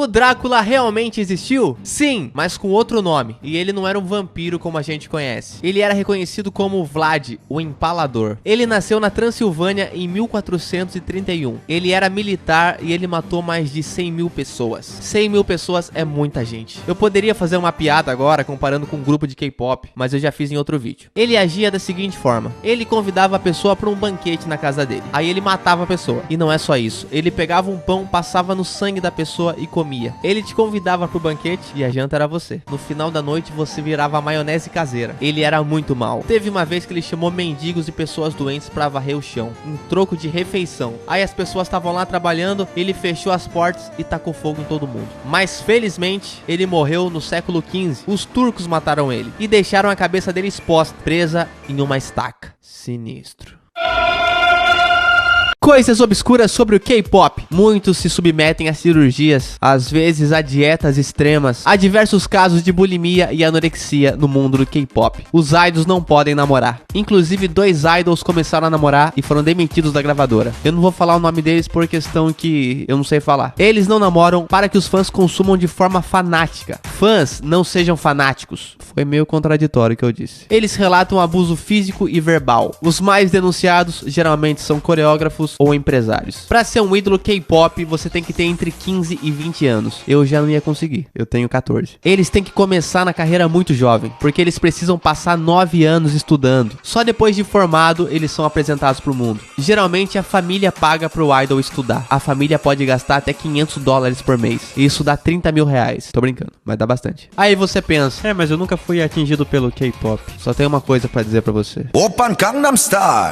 O Drácula realmente existiu? Sim, mas com outro nome. E ele não era um vampiro como a gente conhece. Ele era reconhecido como Vlad, o Empalador. Ele nasceu na Transilvânia em 1431. Ele era militar e ele matou mais de 100 mil pessoas. 100 mil pessoas é muita gente. Eu poderia fazer uma piada agora comparando com um grupo de K-pop, mas eu já fiz em outro vídeo. Ele agia da seguinte forma: ele convidava a pessoa para um banquete na casa dele. Aí ele matava a pessoa. E não é só isso. Ele pegava um pão, passava no sangue da pessoa e comia. Ele te convidava pro banquete e a janta era você. No final da noite você virava maionese caseira. Ele era muito mal. Teve uma vez que ele chamou mendigos e pessoas doentes pra varrer o chão, em troco de refeição. Aí as pessoas estavam lá trabalhando, ele fechou as portas e tacou fogo em todo mundo. Mas felizmente ele morreu no século XV. Os turcos mataram ele e deixaram a cabeça dele exposta, presa em uma estaca. Sinistro. Coisas obscuras sobre o K-pop. Muitos se submetem a cirurgias, às vezes a dietas extremas. Há diversos casos de bulimia e anorexia no mundo do K-pop. Os idols não podem namorar. Inclusive, 2 idols começaram a namorar e foram demitidos da gravadora. Eu não vou falar o nome deles por questão que eu não sei falar. Eles não namoram para que os fãs consumam de forma fanática. Fãs não sejam fanáticos. Foi meio contraditório o que eu disse. Eles relatam abuso físico e verbal. Os mais denunciados geralmente são coreógrafos ou empresários. Pra ser um ídolo K-pop, você tem que ter entre 15 e 20 anos. Eu já não ia conseguir. Eu tenho 14. Eles têm que começar na carreira muito jovem, porque eles precisam passar 9 anos estudando. Só depois de formado, eles são apresentados pro mundo. Geralmente, a família paga pro idol estudar. A família pode gastar até $500 por mês. Isso dá 30 mil reais. Tô brincando, mas dá bastante. Aí você pensa, mas eu nunca fui atingido pelo K-pop. Só tenho uma coisa pra dizer pra você. Oppan Gangnam Style.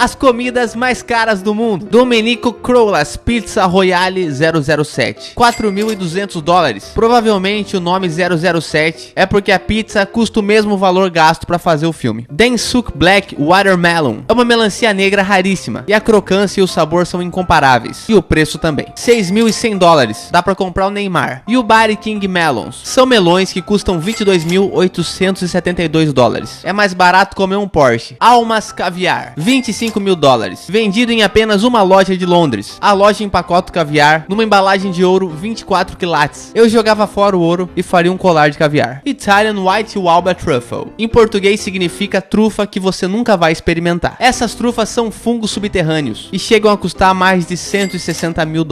As comidas mais caras do mundo. Domenico Crowlas Pizza Royale 007, $4.200. Provavelmente o nome 007 é porque a pizza custa o mesmo valor gasto para fazer o filme. Dansuk Black Watermelon é uma melancia negra raríssima e a crocância e o sabor são incomparáveis. E o preço também. $6.100. Dá para comprar o Neymar. E o Body King Melons são melões que custam $22.872. É mais barato comer um Porsche. Almas Caviar, $25.000. Vendido em apenas uma loja de Londres. A loja empacota o caviar numa embalagem de ouro 24 quilates. Eu jogava fora o ouro e faria um colar de caviar. Italian White Walba Truffle. Em português significa trufa que você nunca vai experimentar. Essas trufas são fungos subterrâneos e chegam a custar mais de $160 mil.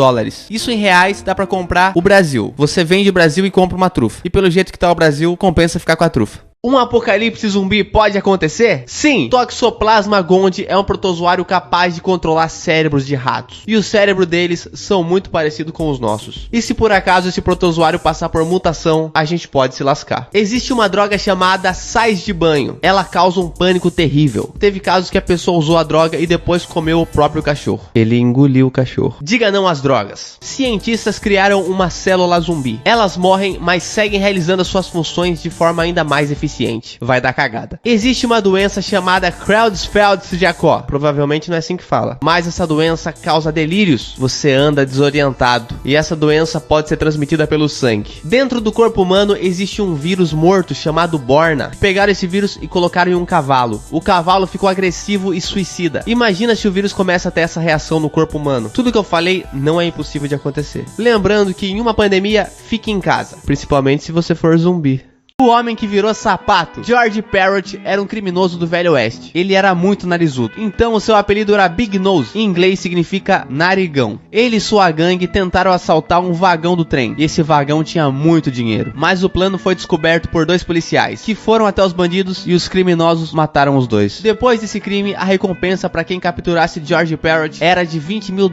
Isso em reais dá pra comprar o Brasil. Você vende o Brasil e compra uma trufa. E pelo jeito que tá o Brasil, compensa ficar com a trufa. Um apocalipse zumbi pode acontecer? Sim! Toxoplasma gondii é um protozoário capaz de controlar cérebros de ratos. E o cérebro deles são muito parecidos com os nossos. E se por acaso esse protozoário passar por mutação, a gente pode se lascar. Existe uma droga chamada sais de banho. Ela causa um pânico terrível. Teve casos que a pessoa usou a droga e depois comeu o próprio cachorro. Ele engoliu o cachorro. Diga não às drogas. Cientistas criaram uma célula zumbi. Elas morrem, mas seguem realizando as suas funções de forma ainda mais eficiente. Vai dar cagada. Existe uma doença chamada Creutzfeldt-Jakob. Provavelmente não é assim que fala. Mas essa doença causa delírios. Você anda desorientado. E essa doença pode ser transmitida pelo sangue. Dentro do corpo humano existe um vírus morto chamado Borna. Pegaram esse vírus e colocaram em um cavalo. O cavalo ficou agressivo e suicida. Imagina se o vírus começa a ter essa reação no corpo humano. Tudo que eu falei não é impossível de acontecer. Lembrando que em uma pandemia, fique em casa. Principalmente se você for zumbi. O homem que virou sapato. George Parrott era um criminoso do Velho Oeste. Ele era muito narizudo. Então o seu apelido era Big Nose. Em inglês significa narigão. Ele e sua gangue tentaram assaltar um vagão do trem. E esse vagão tinha muito dinheiro. Mas o plano foi descoberto por 2 policiais, que foram até os bandidos e os criminosos mataram os 2. Depois desse crime, a recompensa para quem capturasse George Parrott era de $20 mil.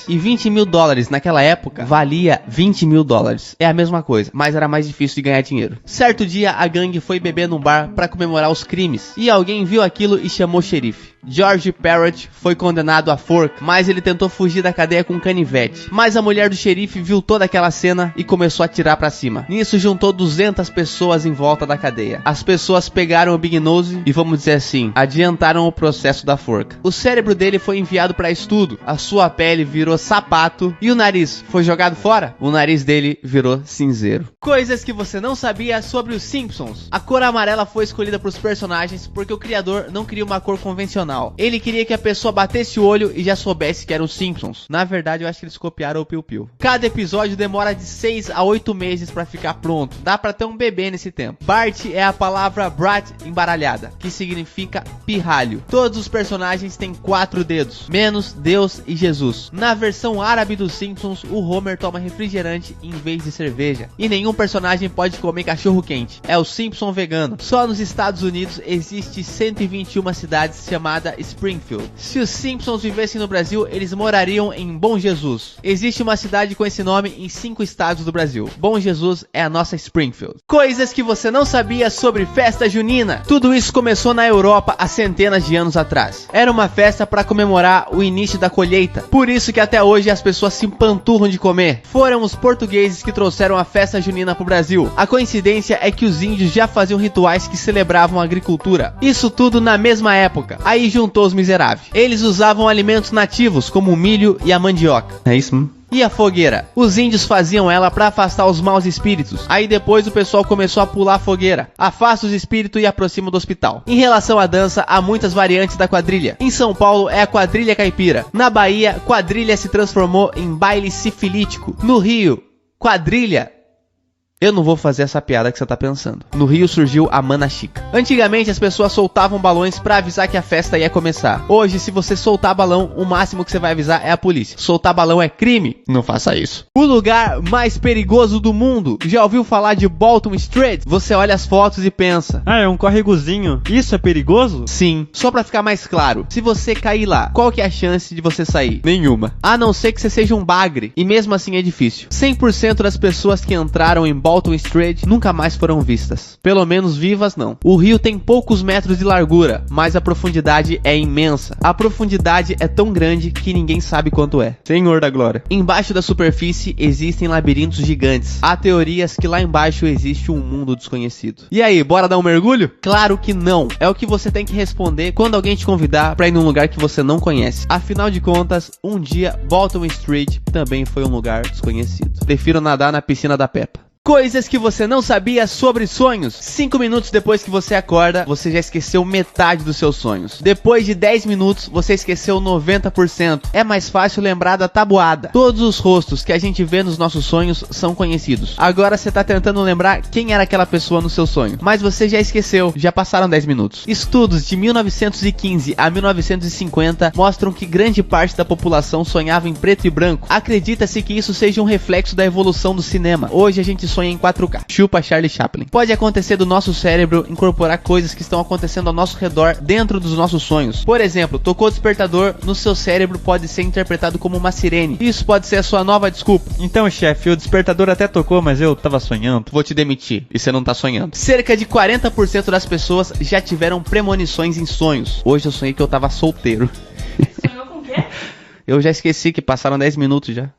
E $20 mil naquela época valia $20 mil. É a mesma coisa, mas era mais difícil de ganhar dinheiro. Certo dia, a gangue foi beber num bar para comemorar os crimes e alguém viu aquilo e chamou o xerife. George Parrott foi condenado à forca, mas ele tentou fugir da cadeia com um canivete. Mas a mulher do xerife viu toda aquela cena e começou a atirar pra cima. Nisso juntou 200 pessoas em volta da cadeia. As pessoas pegaram o Big Nose e, vamos dizer assim, adiantaram o processo da forca. O cérebro dele foi enviado para estudo, a sua pele virou sapato e o nariz foi jogado fora. O nariz dele virou cinzeiro. Coisas que você não sabia sobre o Os Simpsons. A cor amarela foi escolhida para os personagens porque o criador não queria uma cor convencional. Ele queria que a pessoa batesse o olho e já soubesse que eram os Simpsons. Na verdade, eu acho que eles copiaram o Piu Piu. Cada episódio demora de 6 a 8 meses para ficar pronto. Dá para ter um bebê nesse tempo. Bart é a palavra brat embaralhada, que significa pirralho. Todos os personagens têm 4 dedos, menos Deus e Jesus. Na versão árabe dos Simpsons, o Homer toma refrigerante em vez de cerveja. E nenhum personagem pode comer cachorro quente. É o Simpson vegano. Só nos Estados Unidos existe 121 cidades chamada Springfield. Se os Simpsons vivessem no Brasil, eles morariam em Bom Jesus. Existe uma cidade com esse nome em 5 estados do Brasil. Bom Jesus é a nossa Springfield. Coisas que você não sabia sobre festa junina. Tudo isso começou na Europa há centenas de anos atrás. Era uma festa para comemorar o início da colheita. Por isso que até hoje as pessoas se empanturram de comer. Foram os portugueses que trouxeram a festa junina para o Brasil. A coincidência é que os índios já faziam rituais que celebravam a agricultura. Isso tudo na mesma época. Aí juntou os miseráveis. Eles usavam alimentos nativos como o milho e a mandioca. É isso, E a fogueira? Os índios faziam ela para afastar os maus espíritos. Aí depois o pessoal começou a pular a fogueira. Afasta os espíritos e aproxima do hospital. Em relação à dança, há muitas variantes da quadrilha. Em São Paulo é a quadrilha caipira. Na Bahia, quadrilha se transformou em baile sifilítico. No Rio, quadrilha... Eu não vou fazer essa piada que você tá pensando. No Rio surgiu a Mana Chica. Antigamente as pessoas soltavam balões pra avisar que a festa ia começar. Hoje, se você soltar balão, o máximo que você vai avisar é a polícia. Soltar balão é crime. Não faça isso. O lugar mais perigoso do mundo. Já ouviu falar de Bolton Street? Você olha as fotos e pensa: ah, é um córregozinho. Isso é perigoso? Sim. Só pra ficar mais claro, se você cair lá, qual que é a chance de você sair? Nenhuma. A não ser que você seja um bagre. E mesmo assim é difícil. 100% das pessoas que entraram em Bolton Street nunca mais foram vistas. Pelo menos vivas não. O rio tem poucos metros de largura, mas a profundidade é imensa. A profundidade é tão grande que ninguém sabe quanto é. Senhor da glória. Embaixo da superfície existem labirintos gigantes. Há teorias que lá embaixo existe um mundo desconhecido. E aí, bora dar um mergulho? Claro que não. É o que você tem que responder quando alguém te convidar pra ir num lugar que você não conhece. Afinal de contas, um dia Bolton Street também foi um lugar desconhecido. Prefiro nadar na piscina da Peppa. Coisas que você não sabia sobre sonhos. 5 minutos depois que você acorda, você já esqueceu metade dos seus sonhos. Depois de 10 minutos, você esqueceu 90%. É mais fácil lembrar da tabuada. Todos os rostos que a gente vê nos nossos sonhos são conhecidos. Agora você tá tentando lembrar quem era aquela pessoa no seu sonho. Mas você já esqueceu, já passaram 10 minutos. Estudos de 1915 a 1950 mostram que grande parte da população sonhava em preto e branco. Acredita-se que isso seja um reflexo da evolução do cinema. Hoje a gente sonha em 4K. Chupa Charlie Chaplin. Pode acontecer do nosso cérebro incorporar coisas que estão acontecendo ao nosso redor dentro dos nossos sonhos. Por exemplo, tocou o despertador, no seu cérebro pode ser interpretado como uma sirene. Isso pode ser a sua nova desculpa. Então, chefe, o despertador até tocou, mas eu tava sonhando. Vou te demitir. E você não tá sonhando. Cerca de 40% das pessoas já tiveram premonições em sonhos. Hoje eu sonhei que eu tava solteiro. Sonhou com o quê? Eu já esqueci que passaram 10 minutos já.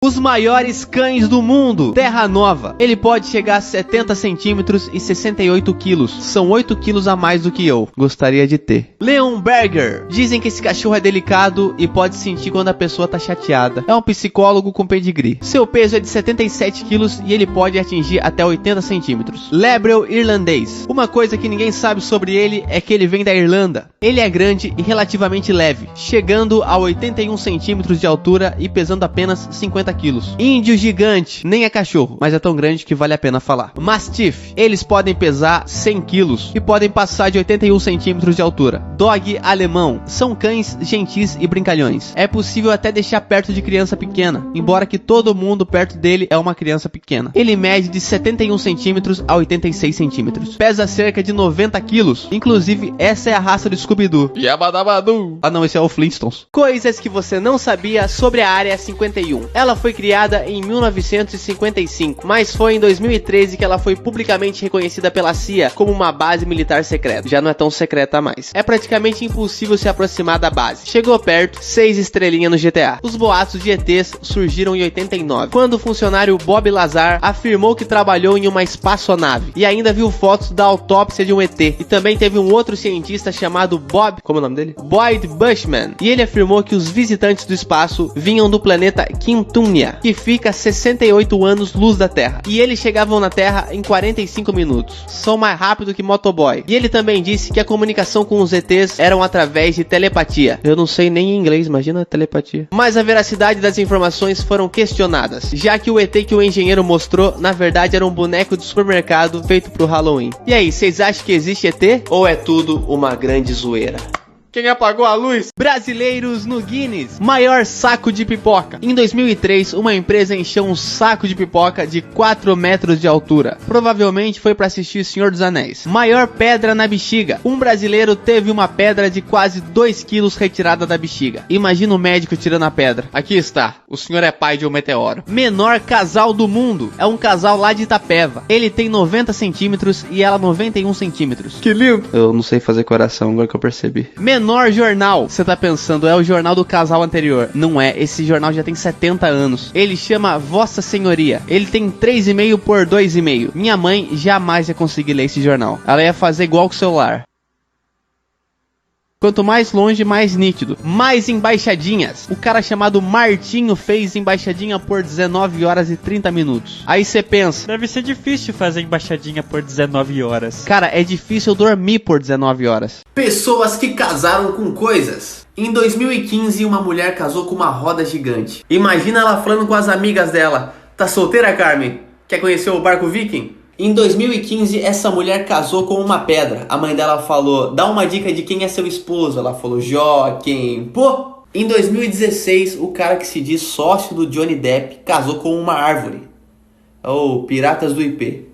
Os maiores cães do mundo. Terra Nova. Ele pode chegar a 70 centímetros e 68 quilos. São 8 quilos a mais do que eu. Gostaria de ter. Leonberger. Dizem que esse cachorro é delicado e pode sentir quando a pessoa tá chateada. É um psicólogo com pedigree. Seu peso é de 77 quilos e ele pode atingir até 80 centímetros. Lebrel irlandês. Uma coisa que ninguém sabe sobre ele é que ele vem da Irlanda. Ele é grande e relativamente leve, chegando a 81 centímetros de altura e pesando apenas 50 quilos. Índio gigante, nem é cachorro, mas é tão grande que vale a pena falar. Mastiff, eles podem pesar 100 quilos e podem passar de 81 centímetros de altura. Dog alemão, são cães gentis e brincalhões. É possível até deixar perto de criança pequena, embora que todo mundo perto dele é uma criança pequena. Ele mede de 71 centímetros a 86 centímetros. Pesa cerca de 90 quilos. Inclusive, essa é a raça do Scooby-Doo. Yabadabadu. Ah não, esse é o Flintstones. Coisas que você não sabia sobre a Área 51. Ela foi criada em 1955, mas foi em 2013 que ela foi publicamente reconhecida pela CIA como uma base militar secreta. Já não é tão secreta mais. É praticamente impossível se aproximar da base. Chegou perto, 6 estrelinhas no GTA. Os boatos de ETs surgiram em 89, quando o funcionário Bob Lazar afirmou que trabalhou em uma espaçonave e ainda viu fotos da autópsia de um ET. E também teve um outro cientista chamado Bob, como é o nome dele? Boyd Bushman. E ele afirmou que os visitantes do espaço vinham do planeta Quintum Insígnia, que fica a 68 anos-luz da Terra. E eles chegavam na Terra em 45 minutos. São mais rápido que motoboy. E ele também disse que a comunicação com os ETs eram através de telepatia. Eu não sei nem inglês, imagina telepatia. Mas a veracidade das informações foram questionadas, já que o ET que o engenheiro mostrou, na verdade, era um boneco de supermercado feito pro Halloween. E aí, vocês acham que existe ET? Ou é tudo uma grande zoeira? Quem apagou a luz? Brasileiros no Guinness. Maior saco de pipoca. Em 2003, uma empresa encheu um saco de pipoca de 4 metros de altura. Provavelmente foi para assistir Senhor dos Anéis. Maior pedra na bexiga. Um brasileiro teve uma pedra de quase 2 quilos retirada da bexiga. Imagina o médico tirando a pedra. Aqui está. O senhor é pai de um meteoro. Menor casal do mundo. É um casal lá de Itapeva. Ele tem 90 centímetros e ela 91 centímetros. Que lindo. Eu não sei fazer coração, agora que eu percebi. Menor jornal. Você tá pensando, é o jornal do casal anterior. Não é, esse jornal já tem 70 anos. Ele chama Vossa Senhoria. Ele tem 3,5 por 2,5. Minha mãe jamais ia conseguir ler esse jornal. Ela ia fazer igual com o celular. Quanto mais longe, mais nítido. Mais embaixadinhas. O cara chamado Martinho fez embaixadinha por 19 horas e 30 minutos. Aí você pensa, Deve ser difícil fazer embaixadinha por 19 horas. cara, é difícil dormir por 19 horas. Pessoas que casaram com coisas. Em 2015, uma mulher casou com uma roda gigante. Imagina ela falando com as amigas dela. Tá solteira, Carmen? Quer conhecer o barco viking? Em 2015, essa mulher casou com uma pedra. A mãe dela falou, dá uma dica de quem é seu esposo. Ela falou, Joaquim. Pô! Em 2016, o cara que se diz sócio do Johnny Depp casou com uma árvore. Ou Piratas do IP.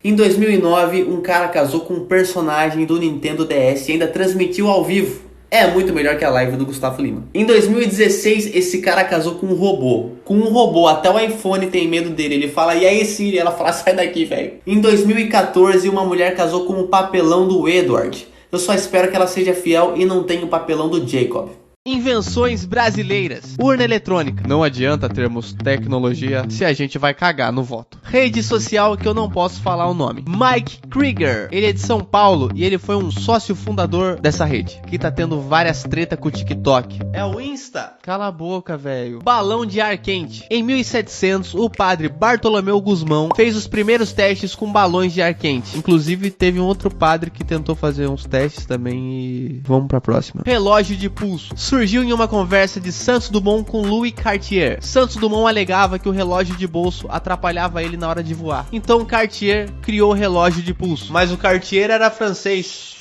Em 2009, um cara casou com um personagem do Nintendo DS e ainda transmitiu ao vivo. É muito melhor que a live do Gustavo Lima. Em 2016, esse cara casou com um robô. Com um robô, até o iPhone tem medo dele. Ele fala, e aí Siri? Ela fala, sai daqui, velho. Em 2014, uma mulher casou com o papelão do Edward. Eu só espero que ela seja fiel e não tenha o papelão do Jacob. Invenções brasileiras. Urna eletrônica. Não adianta termos tecnologia se a gente vai cagar no voto. Rede social que eu não posso falar o nome. Mike Krieger. Ele é de São Paulo e ele foi um sócio fundador dessa rede, que tá tendo várias tretas com o TikTok. É o Insta. Cala a boca, velho. Balão de ar quente. Em 1700, o padre Bartolomeu Guzmão fez os primeiros testes com balões de ar quente. Inclusive, teve um outro padre que tentou fazer uns testes também e... Vamos pra próxima. Relógio de pulso. Surgiu em uma conversa de Santos Dumont com Louis Cartier. Santos Dumont alegava que o relógio de bolso atrapalhava ele na hora de voar. Então Cartier criou o relógio de pulso. Mas o Cartier era francês.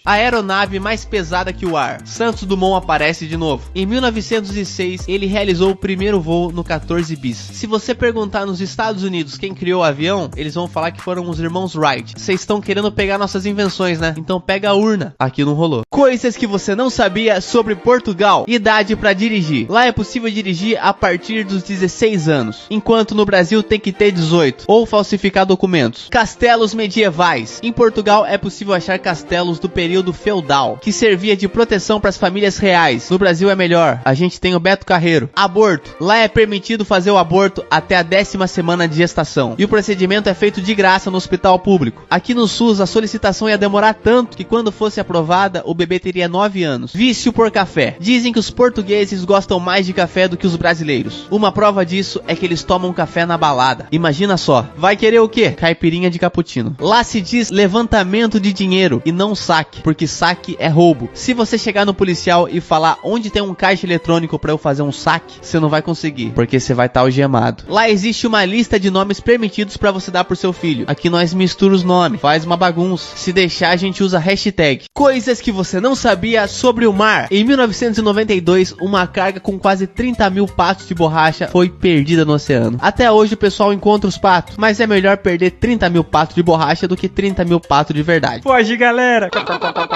A aeronave mais pesada que o ar. Santos Dumont aparece de novo. Em 1906, ele realizou o primeiro voo no 14 bis. Se você perguntar nos Estados Unidos quem criou o avião, eles vão falar que foram os irmãos Wright. Vocês estão querendo pegar nossas invenções, né? Então pega a urna. Aqui não rolou. Coisas que você não sabia sobre Portugal. Idade para dirigir. Lá é possível dirigir a partir dos 16 anos, enquanto no Brasil tem que ter 18 ou falsificar documentos. Castelos medievais. Em Portugal é possível achar castelos do período feudal, que servia de proteção para as famílias reais. No Brasil é melhor. A gente tem o Beto Carreiro. Aborto. Lá é permitido fazer o aborto até a 10ª semana de gestação. E o procedimento é feito de graça no hospital público. Aqui no SUS a solicitação ia demorar tanto que quando fosse aprovada o bebê teria 9 anos. Vício por café. Dizem que os portugueses gostam mais de café do que os brasileiros. Uma prova disso é que eles tomam café na balada. Imagina só. Vai querer o quê? Caipirinha de cappuccino. Lá se diz levantamento de dinheiro e não saque, porque saque é roubo. Se você chegar no policial e falar onde tem um caixa eletrônico pra eu fazer um saque, você não vai conseguir, porque você vai estar algemado. Lá existe uma lista de nomes permitidos pra você dar pro seu filho. Aqui nós mistura os nomes, faz uma bagunça. Se deixar a gente usa hashtag. Coisas que você não sabia sobre o mar. Em 1992, uma carga com quase 30 mil patos de borracha foi perdida no oceano. Até hoje o pessoal encontra os patos, mas é melhor perder 30 mil patos de borracha do que 30 mil patos de verdade. Foge, galera!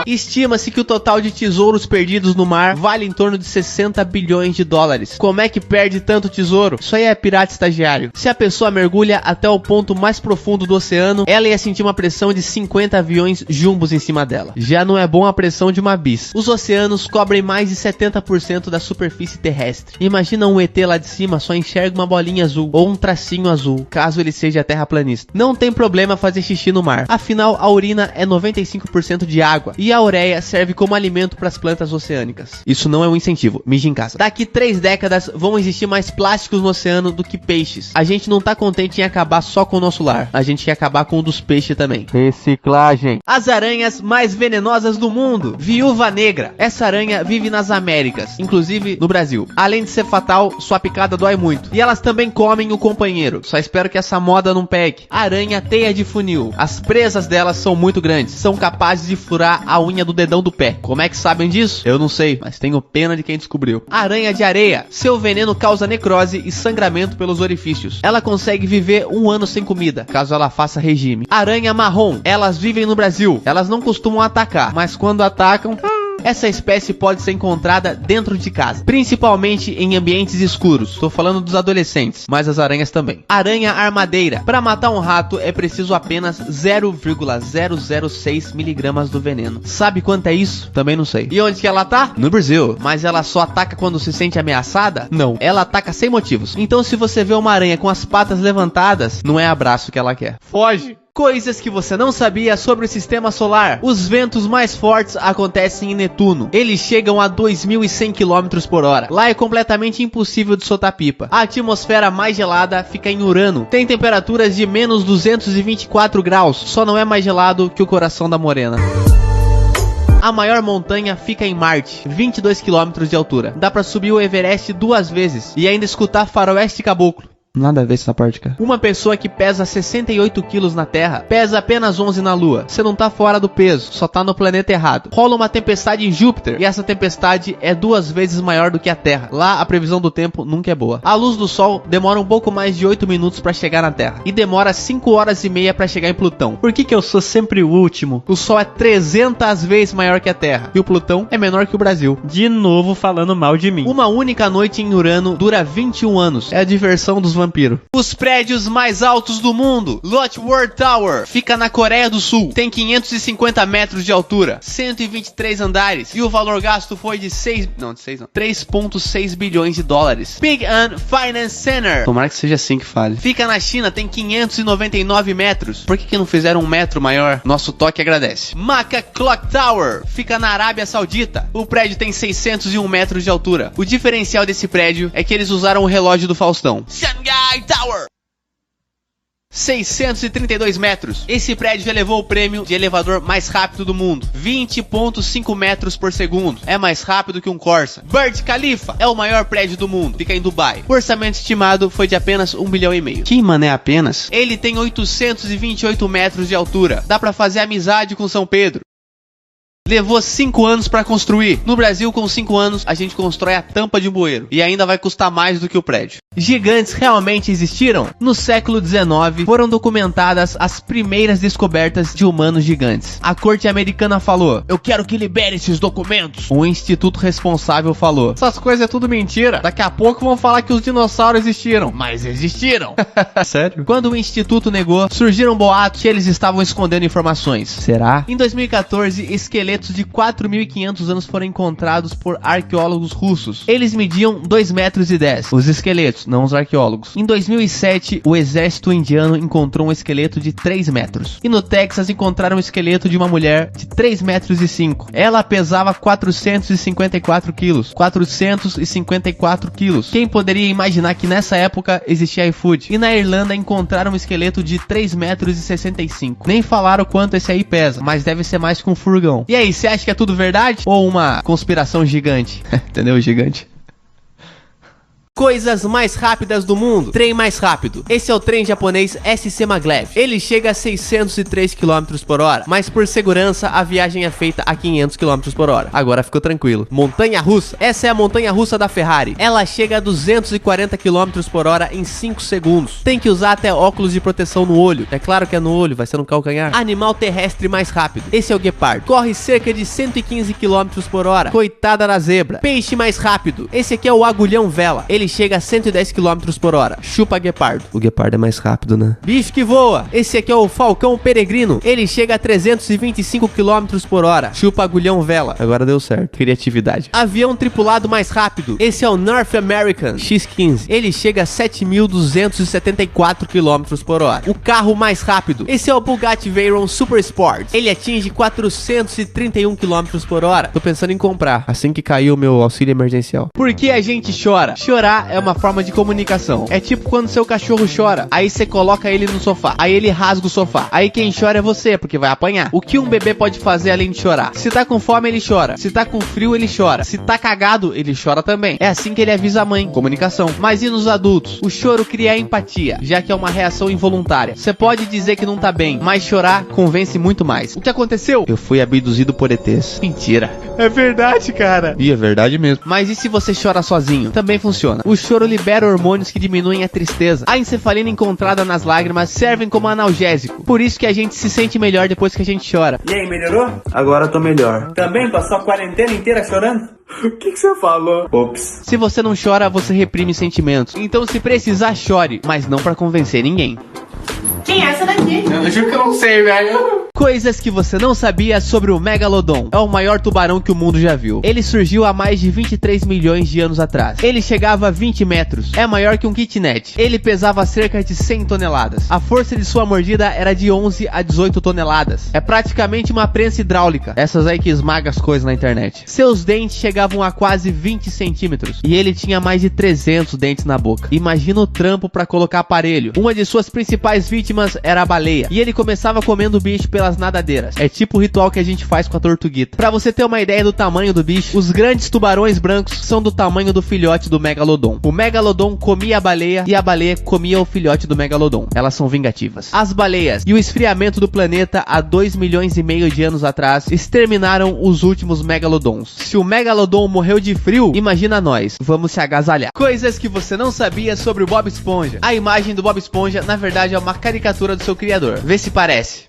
Estima-se que o total de tesouros perdidos no mar vale em torno de 60 bilhões de dólares. Como é que perde tanto tesouro? Isso aí é pirata estagiário. Se a pessoa mergulha até o ponto mais profundo do oceano, ela ia sentir uma pressão de 50 aviões jumbos em cima dela. Já não é bom a pressão de uma bis. Os oceanos cobrem mais de 70% da superfície terrestre. Imagina um ET lá de cima só enxerga uma bolinha azul ou um tracinho azul, caso ele seja terraplanista. Não tem problema fazer xixi no mar. Afinal, a urina é 95% de água. água. E a ureia serve como alimento para as plantas oceânicas. Isso não é um incentivo, mije em casa. Daqui 3 décadas vão existir mais plásticos no oceano do que peixes. A gente não tá contente em acabar só com o nosso lar. A gente quer acabar com o dos peixes também. Reciclagem. As aranhas mais venenosas do mundo. Viúva negra. Essa aranha vive nas Américas, inclusive no Brasil. Além de ser fatal, sua picada dói muito. E elas também comem o companheiro. Só espero que essa moda não pegue. Aranha teia de funil. As presas delas são muito grandes. São capazes de furar a unha do dedão do pé. Como é que sabem disso? Eu não sei, mas tenho pena de quem descobriu. Aranha de areia. Seu veneno causa necrose e sangramento pelos orifícios. Ela consegue viver 1 ano sem comida, caso ela faça regime. Aranha marrom. Elas vivem no Brasil. Elas não costumam atacar, mas quando atacam... Essa espécie pode ser encontrada dentro de casa, principalmente em ambientes escuros. Estou falando dos adolescentes, mas as aranhas também. Aranha armadeira. Para matar um rato é preciso apenas 0,006 miligramas do veneno. Sabe quanto é isso? Também não sei. E onde que ela tá? No Brasil. Mas ela só ataca quando se sente ameaçada? Não. Ela ataca sem motivos. Então se você vê uma aranha com as patas levantadas, não é abraço que ela quer. Foge! Coisas que você não sabia sobre o sistema solar. Os ventos mais fortes acontecem em Netuno. Eles chegam a 2.100 km por hora. Lá é completamente impossível de soltar pipa. A atmosfera mais gelada fica em Urano. Tem temperaturas de menos 224 graus. Só não é mais gelado que o coração da morena. A maior montanha fica em Marte, 22 km de altura. Dá pra subir o Everest 2 vezes e ainda escutar faroeste caboclo. Nada a ver essa parte, cara. Uma pessoa que pesa 68 quilos na Terra, pesa apenas 11 na Lua. Você não tá fora do peso, só tá no planeta errado. Rola uma tempestade em Júpiter, e essa tempestade é 2 vezes maior do que a Terra. Lá, a previsão do tempo nunca é boa. A luz do Sol demora um pouco mais de 8 minutos pra chegar na Terra, e demora 5 horas e meia pra chegar em Plutão. Por que eu sou sempre o último? O Sol é 300 vezes maior que a Terra, e o Plutão é menor que o Brasil. De novo falando mal de mim. Uma única noite em Urano dura 21 anos. É a diversão dos vampiros. Os prédios mais altos do mundo. Lockwood Tower fica na Coreia do Sul. Tem 550 metros de altura, 123 andares. E o valor gasto foi de 3,6 bilhões de dólares. Ping An Finance Center. Tomara que seja assim que fale. Fica na China, tem 599 metros. Por que não fizeram 1 metro maior? Nosso toque agradece. Maca Clock Tower fica na Arábia Saudita. O prédio tem 601 metros de altura. O diferencial desse prédio é que eles usaram o relógio do Faustão. Shanghai Tower, 632 metros. Esse prédio já levou o prêmio de elevador mais rápido do mundo, 20,5 metros por segundo. É mais rápido que um Corsa. Burj Khalifa é o maior prédio do mundo, fica em Dubai. O orçamento estimado foi de apenas 1,5 bilhão. Que mané apenas? Ele tem 828 metros de altura. Dá pra fazer amizade com São Pedro. Levou 5 anos para construir. No Brasil, com 5 anos, a gente constrói a tampa de um bueiro. E ainda vai custar mais do que o prédio. Gigantes realmente existiram? No século XIX, foram documentadas as primeiras descobertas de humanos gigantes. A corte americana falou: eu quero que libere esses documentos. O instituto responsável falou: essas coisas é tudo mentira. Daqui a pouco vão falar que os dinossauros existiram. Mas existiram. Sério? Quando o instituto negou, surgiram boatos que eles estavam escondendo informações. Será? Em 2014, esqueletos de 4.500 anos foram encontrados por arqueólogos russos. Eles mediam 2,10 metros. Os esqueletos, não os arqueólogos. Em 2007, o exército indiano encontrou um esqueleto de 3 metros. E no Texas encontraram um esqueleto de uma mulher de 3,5 metros. Ela pesava 454 quilos. 454 quilos. Quem poderia imaginar que nessa época existia iFood? E na Irlanda encontraram um esqueleto de 3,65 metros. Nem falaram quanto esse aí pesa, mas deve ser mais que um furgão. E aí, você acha que é tudo verdade? Ou uma conspiração gigante? Entendeu, gigante? Coisas mais rápidas do mundo. Trem mais rápido. Esse é o trem japonês SC Maglev. Ele chega a 603 km por hora, mas por segurança a viagem é feita a 500 km por hora. Agora ficou tranquilo. Montanha russa. Essa é a montanha russa da Ferrari. Ela chega a 240 km por hora em 5 segundos. Tem que usar até óculos de proteção no olho. É claro que é no olho, vai ser no calcanhar. Animal terrestre mais rápido. Esse é o guepardo. Corre cerca de 115 km por hora. Coitada da zebra. Peixe mais rápido. Esse aqui é o agulhão vela. Ele ele chega a 110 km por hora. Chupa guepardo. O guepardo é mais rápido, né? Bicho que voa. Esse aqui é o falcão peregrino. Ele chega a 325 km por hora. Chupa agulhão vela. Agora deu certo. Criatividade. Avião tripulado mais rápido. Esse é o North American X-15. Ele chega a 7.274 km por hora. O carro mais rápido. Esse é o Bugatti Veyron Super Sport. Ele atinge 431 km por hora. Tô pensando em comprar assim que caiu o meu auxílio emergencial. Por que a gente chora? Chorar é uma forma de comunicação. É tipo quando seu cachorro chora. Aí você coloca ele no sofá. Aí ele rasga o sofá. Aí quem chora é você, porque vai apanhar. O que um bebê pode fazer além de chorar? Se tá com fome, ele chora. Se tá com frio, ele chora. Se tá cagado, ele chora também. É assim que ele avisa a mãe. Comunicação. Mas e nos adultos? O choro cria empatia, já que é uma reação involuntária. Você pode dizer que não tá bem, mas chorar convence muito mais. O que aconteceu? Eu fui abduzido por ETs. Mentira. É verdade, cara. E é verdade mesmo. Mas e se você chora sozinho? Também funciona. O choro libera hormônios que diminuem a tristeza. A encefalina encontrada nas lágrimas servem como analgésico. Por isso que a gente se sente melhor depois que a gente chora. E aí, melhorou? Agora tô melhor. Também passou a quarentena inteira chorando? O que você falou? Ops. Se você não chora, você reprime sentimentos. Então se precisar, chore. Mas não pra convencer ninguém. Quem é essa daqui? Eu juro que eu não sei, velho. Coisas que você não sabia sobre o Megalodon. É o maior tubarão que o mundo já viu. Ele surgiu há mais de 23 milhões de anos atrás. Ele chegava a 20 metros. É maior que um kitnet. Ele pesava cerca de 100 toneladas. A força de sua mordida era de 11 a 18 toneladas. É praticamente uma prensa hidráulica. Essas aí que esmaga as coisas na internet. Seus dentes chegavam a quase 20 centímetros. E ele tinha mais de 300 dentes na boca. Imagina o trampo pra colocar aparelho. Uma de suas principais vítimas era a baleia. E ele começava comendo o bicho pelas nadadeiras. É tipo o ritual que a gente faz com a tortuguita. Pra você ter uma ideia do tamanho do bicho, os grandes tubarões brancos são do tamanho do filhote do Megalodon. O Megalodon comia a baleia e a baleia comia o filhote do Megalodon. Elas são vingativas. As baleias e o esfriamento do planeta há 2,5 milhões de anos atrás exterminaram os últimos Megalodons. Se o Megalodon morreu de frio, imagina nós. Vamos se agasalhar. Coisas que você não sabia sobre o Bob Esponja. A imagem do Bob Esponja, na verdade, é uma caricatura do seu criador. Vê se parece.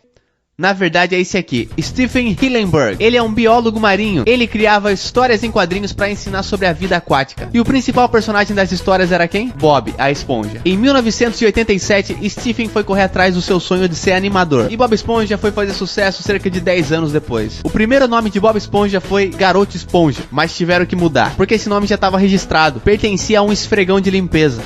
Na verdade é esse aqui, Stephen Hillenburg. Ele é um biólogo marinho. Ele criava histórias em quadrinhos para ensinar sobre a vida aquática. E o principal personagem das histórias era quem? Bob, a esponja. Em 1987, Stephen foi correr atrás do seu sonho de ser animador. E Bob Esponja foi fazer sucesso cerca de 10 anos depois. O primeiro nome de Bob Esponja foi Garoto Esponja, mas tiveram que mudar, porque esse nome já estava registrado. Pertencia a um esfregão de limpeza.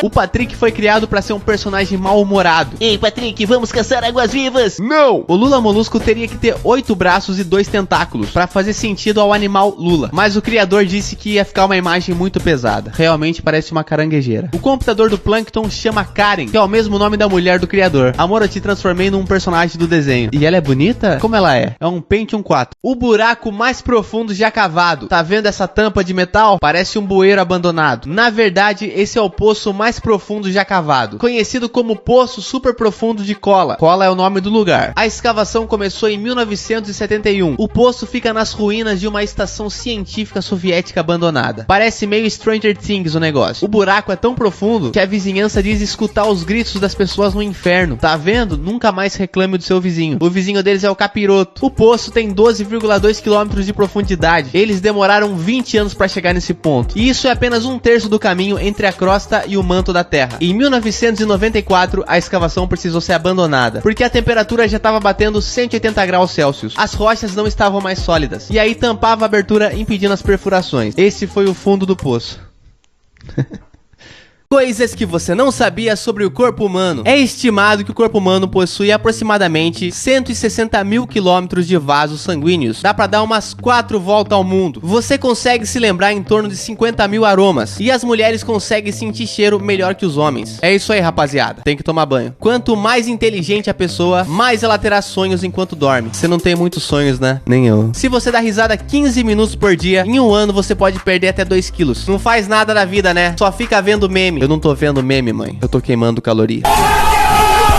O Patrick foi criado para ser um personagem mal-humorado. Ei, Patrick, vamos caçar águas-vivas. Não! O Lula Molusco teria que ter 8 braços e 2 tentáculos para fazer sentido ao animal Lula. Mas o criador disse que ia ficar uma imagem muito pesada. Realmente parece uma caranguejeira. O computador do Plankton chama Karen, que é o mesmo nome da mulher do criador. Amor, eu te transformei num personagem do desenho. E ela é bonita? Como ela é? É um Pentium 4. O buraco mais profundo já cavado. Tá vendo essa tampa de metal? Parece um bueiro abandonado. Na verdade, esse é o poço mais profundo já cavado, conhecido como Poço Super Profundo de Kola. Kola é o nome do lugar. A escavação começou em 1971. O poço fica nas ruínas de uma estação científica soviética abandonada. Parece meio Stranger Things o negócio. O buraco é tão profundo que a vizinhança diz escutar os gritos das pessoas no inferno. Tá vendo? Nunca mais reclame do seu vizinho. O vizinho deles é o capiroto. O poço tem 12,2 km de profundidade. Eles demoraram 20 anos para chegar nesse ponto. E isso é apenas 1/3 do caminho entre a crosta e o manto da Terra. Em 1994, a escavação precisou ser abandonada, porque a temperatura já estava batendo 180 graus Celsius. As rochas não estavam mais sólidas, e aí tampava a abertura, impedindo as perfurações. Esse foi o fundo do poço. Coisas que você não sabia sobre o corpo humano. É estimado que o corpo humano possui aproximadamente 160 mil quilômetros de vasos sanguíneos. Dá pra dar umas 4 voltas ao mundo. Você consegue se lembrar em torno de 50 mil aromas. E as mulheres conseguem sentir cheiro melhor que os homens. É isso aí, rapaziada. Tem que tomar banho. Quanto mais inteligente a pessoa, mais ela terá sonhos enquanto dorme. Você não tem muitos sonhos, né? Nem eu. Se você dá risada 15 minutos por dia, em um ano você pode perder até 2 quilos. Não faz nada da vida, né? Só fica vendo meme. Eu não tô vendo meme, mãe. Eu tô queimando caloria.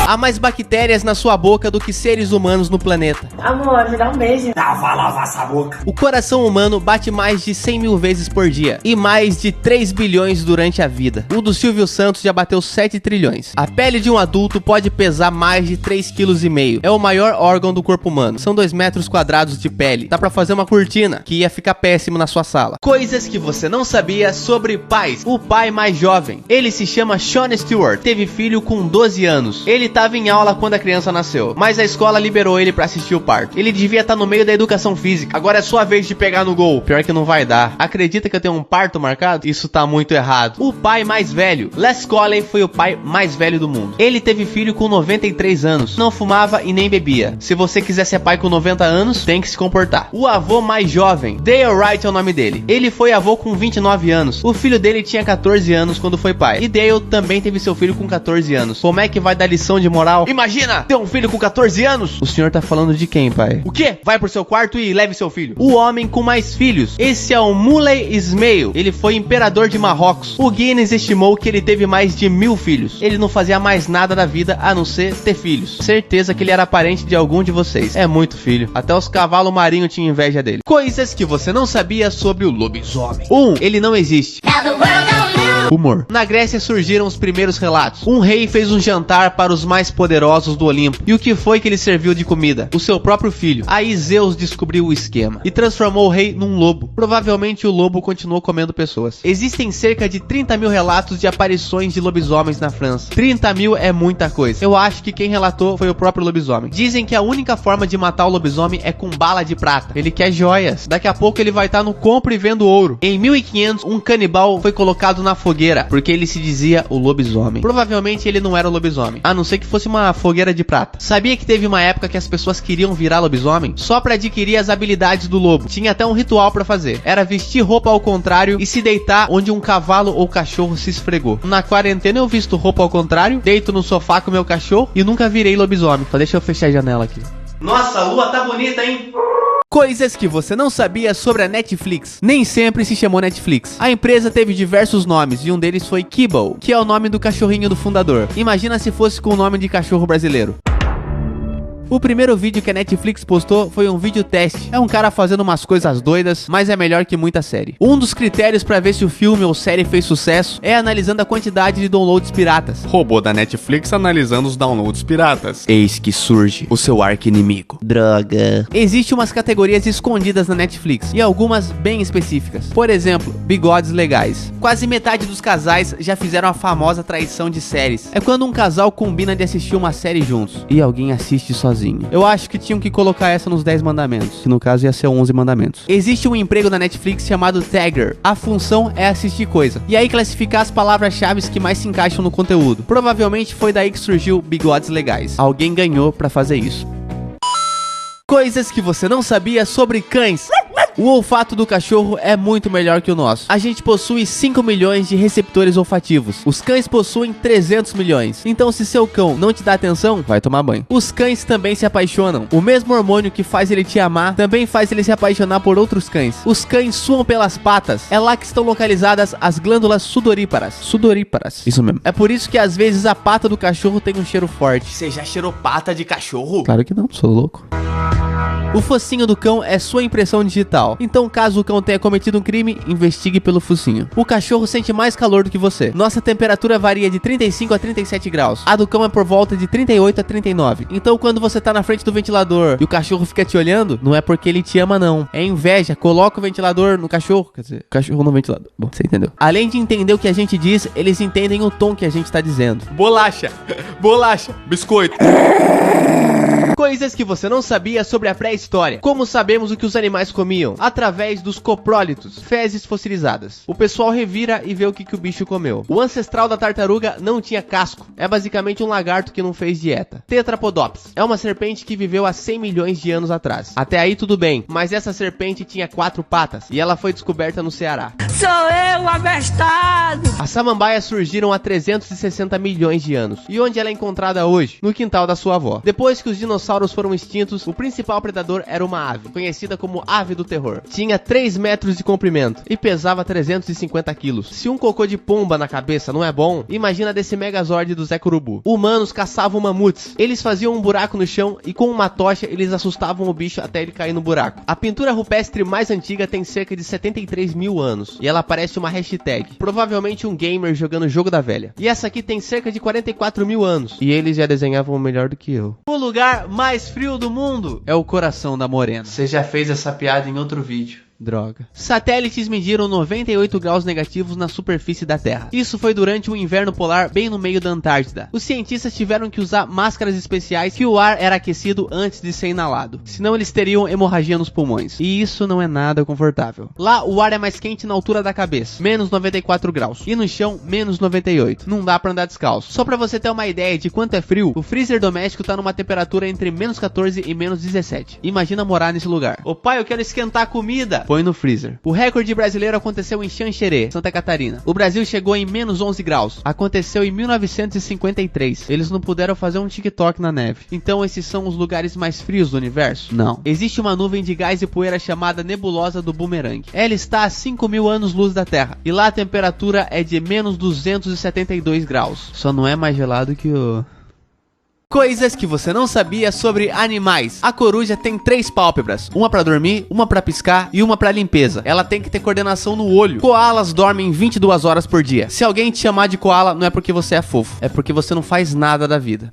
Há mais bactérias na sua boca do que seres humanos no planeta. Amor, me dá um beijo. Ah, vai lavar essa boca. O coração humano bate mais de 100 mil vezes por dia e mais de 3 bilhões durante a vida. O do Silvio Santos já bateu 7 trilhões. A pele de um adulto pode pesar mais de 3,5 kg. É o maior órgão do corpo humano. São 2 metros quadrados de pele. Dá pra fazer uma cortina, que ia ficar péssimo na sua sala. Coisas que você não sabia sobre pais. O pai mais jovem. Ele se chama Sean Stewart. Teve filho com 12 anos. Ele tava em aula quando a criança nasceu, mas a escola liberou ele pra assistir o parto. Ele devia estar no meio da educação física. Agora é sua vez de pegar no gol. Pior que não vai dar. Acredita que eu tenho um parto marcado? Isso tá muito errado. O pai mais velho. Les Colley foi o pai mais velho do mundo. Ele teve filho com 93 anos. Não fumava e nem bebia. Se você quiser ser pai com 90 anos, tem que se comportar. O avô mais jovem. Dale Wright é o nome dele. Ele foi avô com 29 anos. O filho dele tinha 14 anos quando foi pai. E Dale também teve seu filho com 14 anos. Como é que vai dar lição de moral? Imagina ter um filho com 14 anos. O senhor tá falando de quem, pai? O quê? Vai pro seu quarto e leve seu filho. O homem com mais filhos. Esse é o Moulay Ismail. Ele foi imperador de Marrocos. O Guinness estimou que ele teve mais de 1000 filhos. Ele não fazia mais nada da vida a não ser ter filhos. Certeza que ele era parente de algum de vocês. É muito filho. Até os cavalos marinhos tinham inveja dele. Coisas que você não sabia sobre o lobisomem. 1. Ele não existe. Humor. Na Grécia surgiram os primeiros relatos. Um rei fez um jantar para os mais poderosos do Olimpo. E o que foi que ele serviu de comida? O seu próprio filho. Aí Zeus descobriu o esquema e transformou o rei num lobo. Provavelmente o lobo continuou comendo pessoas. Existem cerca de 30 mil relatos de aparições de lobisomens na França. 30 mil é muita coisa. Eu acho que quem relatou foi o próprio lobisomem. Dizem que a única forma de matar o lobisomem é com bala de prata. Ele quer joias. Daqui a pouco ele vai estar no compra e vendo ouro. Em 1500, um canibal foi colocado na fogueira, porque ele se dizia o lobisomem. Provavelmente ele não era o lobisomem, a não ser que fosse uma fogueira de prata. Sabia que teve uma época que as pessoas queriam virar lobisomem só pra adquirir as habilidades do lobo? Tinha até um ritual pra fazer. Era vestir roupa ao contrário e se deitar onde um cavalo ou cachorro se esfregou. Na quarentena eu visto roupa ao contrário, deito no sofá com meu cachorro e nunca virei lobisomem. Só deixa eu fechar a janela aqui. Nossa, a lua tá bonita, hein? Coisas que você não sabia sobre a Netflix. Nem sempre se chamou Netflix. A empresa teve diversos nomes e um deles foi Kibble, que é o nome do cachorrinho do fundador. Imagina se fosse com o nome de cachorro brasileiro. O primeiro vídeo que a Netflix postou foi um vídeo teste. É um cara fazendo umas coisas doidas, mas é melhor que muita série. Um dos critérios pra ver se o filme ou série fez sucesso é analisando a quantidade de downloads piratas. Robô da Netflix analisando os downloads piratas. Eis que surge o seu arqui-inimigo. Droga. Existem umas categorias escondidas na Netflix e algumas bem específicas. Por exemplo, bigodes legais. Quase metade dos casais já fizeram a famosa traição de séries. É quando um casal combina de assistir uma série juntos e alguém assiste sozinho. Eu acho que tinham que colocar essa nos 10 mandamentos, que no caso ia ser 11 mandamentos. Existe um emprego na Netflix chamado Tagger. A função é assistir coisa e aí classificar as palavras-chave que mais se encaixam no conteúdo. Provavelmente foi daí que surgiu bigodes legais. Alguém ganhou pra fazer isso. Coisas que você não sabia sobre cães. O olfato do cachorro é muito melhor que o nosso. A gente possui 5 milhões de receptores olfativos. Os cães possuem 300 milhões. Então se seu cão não te dá atenção, vai tomar banho. Os cães também se apaixonam. O mesmo hormônio que faz ele te amar, também faz ele se apaixonar por outros cães. Os cães suam pelas patas. É lá que estão localizadas as glândulas sudoríparas. Sudoríparas. Isso mesmo. É por isso que às vezes a pata do cachorro tem um cheiro forte. Você já cheirou pata de cachorro? Claro que não, sou louco. O focinho do cão é sua impressão digital. Então, caso o cão tenha cometido um crime, investigue pelo focinho. O cachorro sente mais calor do que você. Nossa temperatura varia de 35 a 37 graus. A do cão é por volta de 38 a 39. Então, quando você tá na frente do ventilador e o cachorro fica te olhando, não é porque ele te ama, não. É inveja. Coloca o ventilador no cachorro. Quer dizer, cachorro no ventilador. Bom, você entendeu. Além de entender o que a gente diz, eles entendem o tom que a gente tá dizendo. Bolacha. Bolacha. Biscoito. Coisas que você não sabia sobre a pré-história. Como sabemos o que os animais comiam? Através dos coprólitos, fezes fossilizadas. O pessoal revira e vê o que o bicho comeu. O ancestral da tartaruga não tinha casco. É basicamente um lagarto que não fez dieta. Tetrapodops. É uma serpente que viveu há 100 milhões de anos atrás. Até aí tudo bem, mas essa serpente tinha 4 patas e ela foi descoberta no Ceará. Sou eu, abestado! As samambaias surgiram há 360 milhões de anos. E onde ela é encontrada hoje? No quintal da sua avó. Depois que os dinossauros dinossauros foram extintos, o principal predador era uma ave, conhecida como ave do terror. Tinha 3 metros de comprimento e pesava 350 quilos. Se um cocô de pomba na cabeça não é bom, imagina desse megazord do Zé Curubu. Humanos caçavam mamutes. Eles faziam um buraco no chão e com uma tocha eles assustavam o bicho até ele cair no buraco. A pintura rupestre mais antiga tem cerca de 73 mil anos e ela parece uma hashtag, provavelmente um gamer jogando o jogo da velha. E essa aqui tem cerca de 44 mil anos e eles já desenhavam melhor do que eu. O lugar mais frio do mundo é o coração da morena. Você já fez essa piada em outro vídeo. Droga. Satélites mediram 98 graus negativos na superfície da Terra. Isso foi durante um inverno polar bem no meio da Antártida. Os cientistas tiveram que usar máscaras especiais que o ar era aquecido antes de ser inalado. Senão eles teriam hemorragia nos pulmões. E isso não é nada confortável. Lá o ar é mais quente na altura da cabeça. Menos 94 graus. E no chão, menos 98. Não dá pra andar descalço. Só pra você ter uma ideia de quanto é frio, o freezer doméstico tá numa temperatura entre menos 14 e menos 17. Imagina morar nesse lugar. Ô pai, eu quero esquentar a comida. Põe no freezer. O recorde brasileiro aconteceu em Xanxerê, Santa Catarina. O Brasil chegou em menos 11 graus. Aconteceu em 1953. Eles não puderam fazer um TikTok na neve. Então esses são os lugares mais frios do universo? Não. Existe uma nuvem de gás e poeira chamada Nebulosa do Boomerang. Ela está a 5.000 anos-luz da Terra. E lá a temperatura é de menos 272 graus. Só não é mais gelado que o... Coisas que você não sabia sobre animais. A coruja tem 3 pálpebras, uma pra dormir, uma pra piscar e uma pra limpeza. Ela tem que ter coordenação no olho. Koalas dormem 22 horas por dia. Se alguém te chamar de koala, não é porque você é fofo, é porque você não faz nada da vida.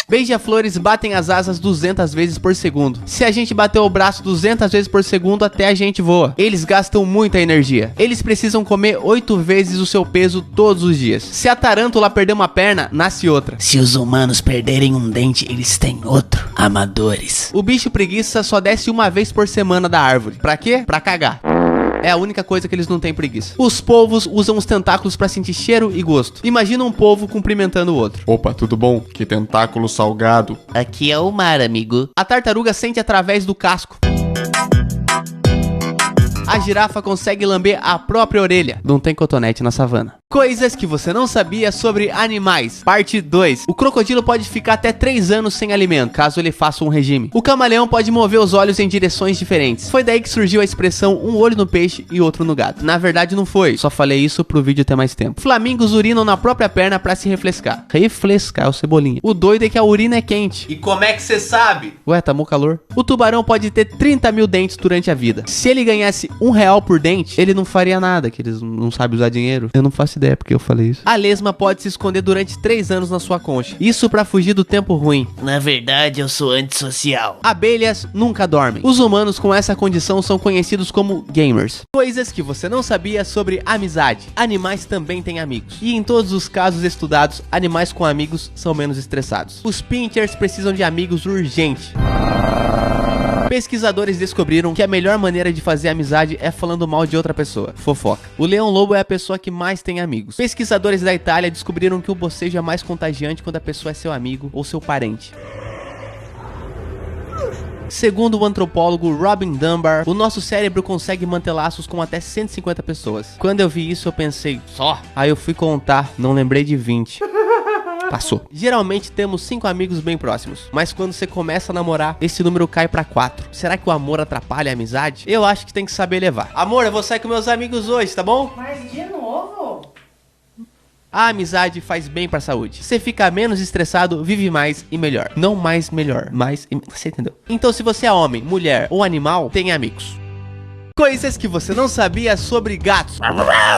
Beija-flores batem as asas 200 vezes por segundo. Se a gente bater o braço 200 vezes por segundo, até a gente voa. Eles gastam muita energia. Eles precisam comer 8 vezes o seu peso todos os dias. Se a tarântula perder uma perna, nasce outra. Se os humanos perderem um dente, eles têm outro. Amadores. O bicho preguiça só desce uma vez por semana da árvore. Pra quê? Pra cagar. É a única coisa que eles não têm preguiça. Os polvos usam os tentáculos pra sentir cheiro e gosto. Imagina um polvo cumprimentando o outro. Opa, tudo bom? Que tentáculo salgado. Aqui é o mar, amigo. A tartaruga sente através do casco. A girafa consegue lamber a própria orelha. Não tem cotonete na savana. Coisas que você não sabia sobre animais. Parte 2. O crocodilo pode ficar até 3 anos sem alimento, caso ele faça um regime. O camaleão pode mover os olhos em direções diferentes. Foi daí que surgiu a expressão um olho no peixe e outro no gato. Na verdade não foi, só falei isso pro vídeo ter mais tempo. Flamingos urinam na própria perna pra se refrescar. Refrescar é o Cebolinha. O doido é que a urina é quente. E como é que você sabe? Ué, tá mó calor? O tubarão pode ter 30 mil dentes durante a vida. Se ele ganhasse R$1 por dente, ele não faria nada, que eles não sabem usar dinheiro. Eu não faço ideia porque eu falei isso. A lesma pode se esconder durante 3 anos na sua concha. Isso pra fugir do tempo ruim. Na verdade, eu sou antissocial. Abelhas nunca dormem. Os humanos com essa condição são conhecidos como gamers. Coisas que você não sabia sobre amizade. Animais também têm amigos. E em todos os casos estudados, animais com amigos são menos estressados. Os pinchers precisam de amigos urgente. Pesquisadores descobriram que a melhor maneira de fazer amizade é falando mal de outra pessoa. Fofoca. O leão-lobo é a pessoa que mais tem amigos. Pesquisadores da Itália descobriram que o bocejo é mais contagiante quando a pessoa é seu amigo ou seu parente. Segundo o antropólogo Robin Dunbar, o nosso cérebro consegue manter laços com até 150 pessoas. Quando eu vi isso eu pensei, só? Aí eu fui contar, não lembrei de 20. Passou. Geralmente temos 5 amigos bem próximos, mas quando você começa a namorar, esse número cai pra 4. Será que o amor atrapalha a amizade? Eu acho que tem que saber levar. Amor, eu vou sair com meus amigos hoje, tá bom? Mas de novo? A amizade faz bem pra saúde. Você fica menos estressado, vive mais e melhor. Não mais melhor, mais e... Você entendeu? Então se você é homem, mulher ou animal, tenha amigos. Coisas que você não sabia sobre gatos.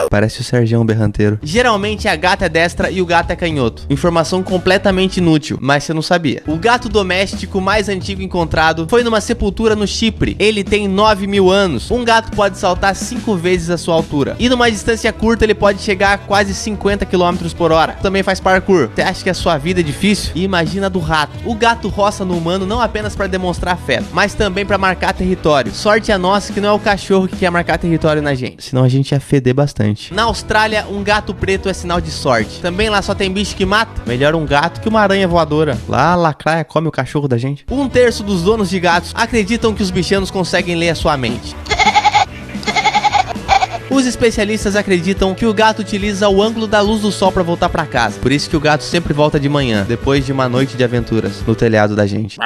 Parece o Sergião Berranteiro. Geralmente a gata é destra e o gato é canhoto. Informação completamente inútil, mas você não sabia. O gato doméstico mais antigo encontrado foi numa sepultura no Chipre. Ele tem 9.000 anos. Um gato pode saltar 5 vezes a sua altura. E numa distância curta ele pode chegar a quase 50 km por hora. Também faz parkour. Você acha que a sua vida é difícil? E imagina a do rato. O gato roça no humano não apenas para demonstrar afeto, mas também para marcar território. Sorte a nossa que não é o cachorro que quer marcar território na gente, senão a gente ia feder bastante. Na Austrália, um gato preto é sinal de sorte. Também lá só tem bicho que mata. Melhor um gato que uma aranha voadora. Lá a lacraia come o cachorro da gente. 1/3 dos donos de gatos acreditam que os bichanos conseguem ler a sua mente. Os especialistas acreditam que o gato utiliza o ângulo da luz do sol pra voltar pra casa. Por isso que o gato sempre volta de manhã, depois de uma noite de aventuras no telhado da gente.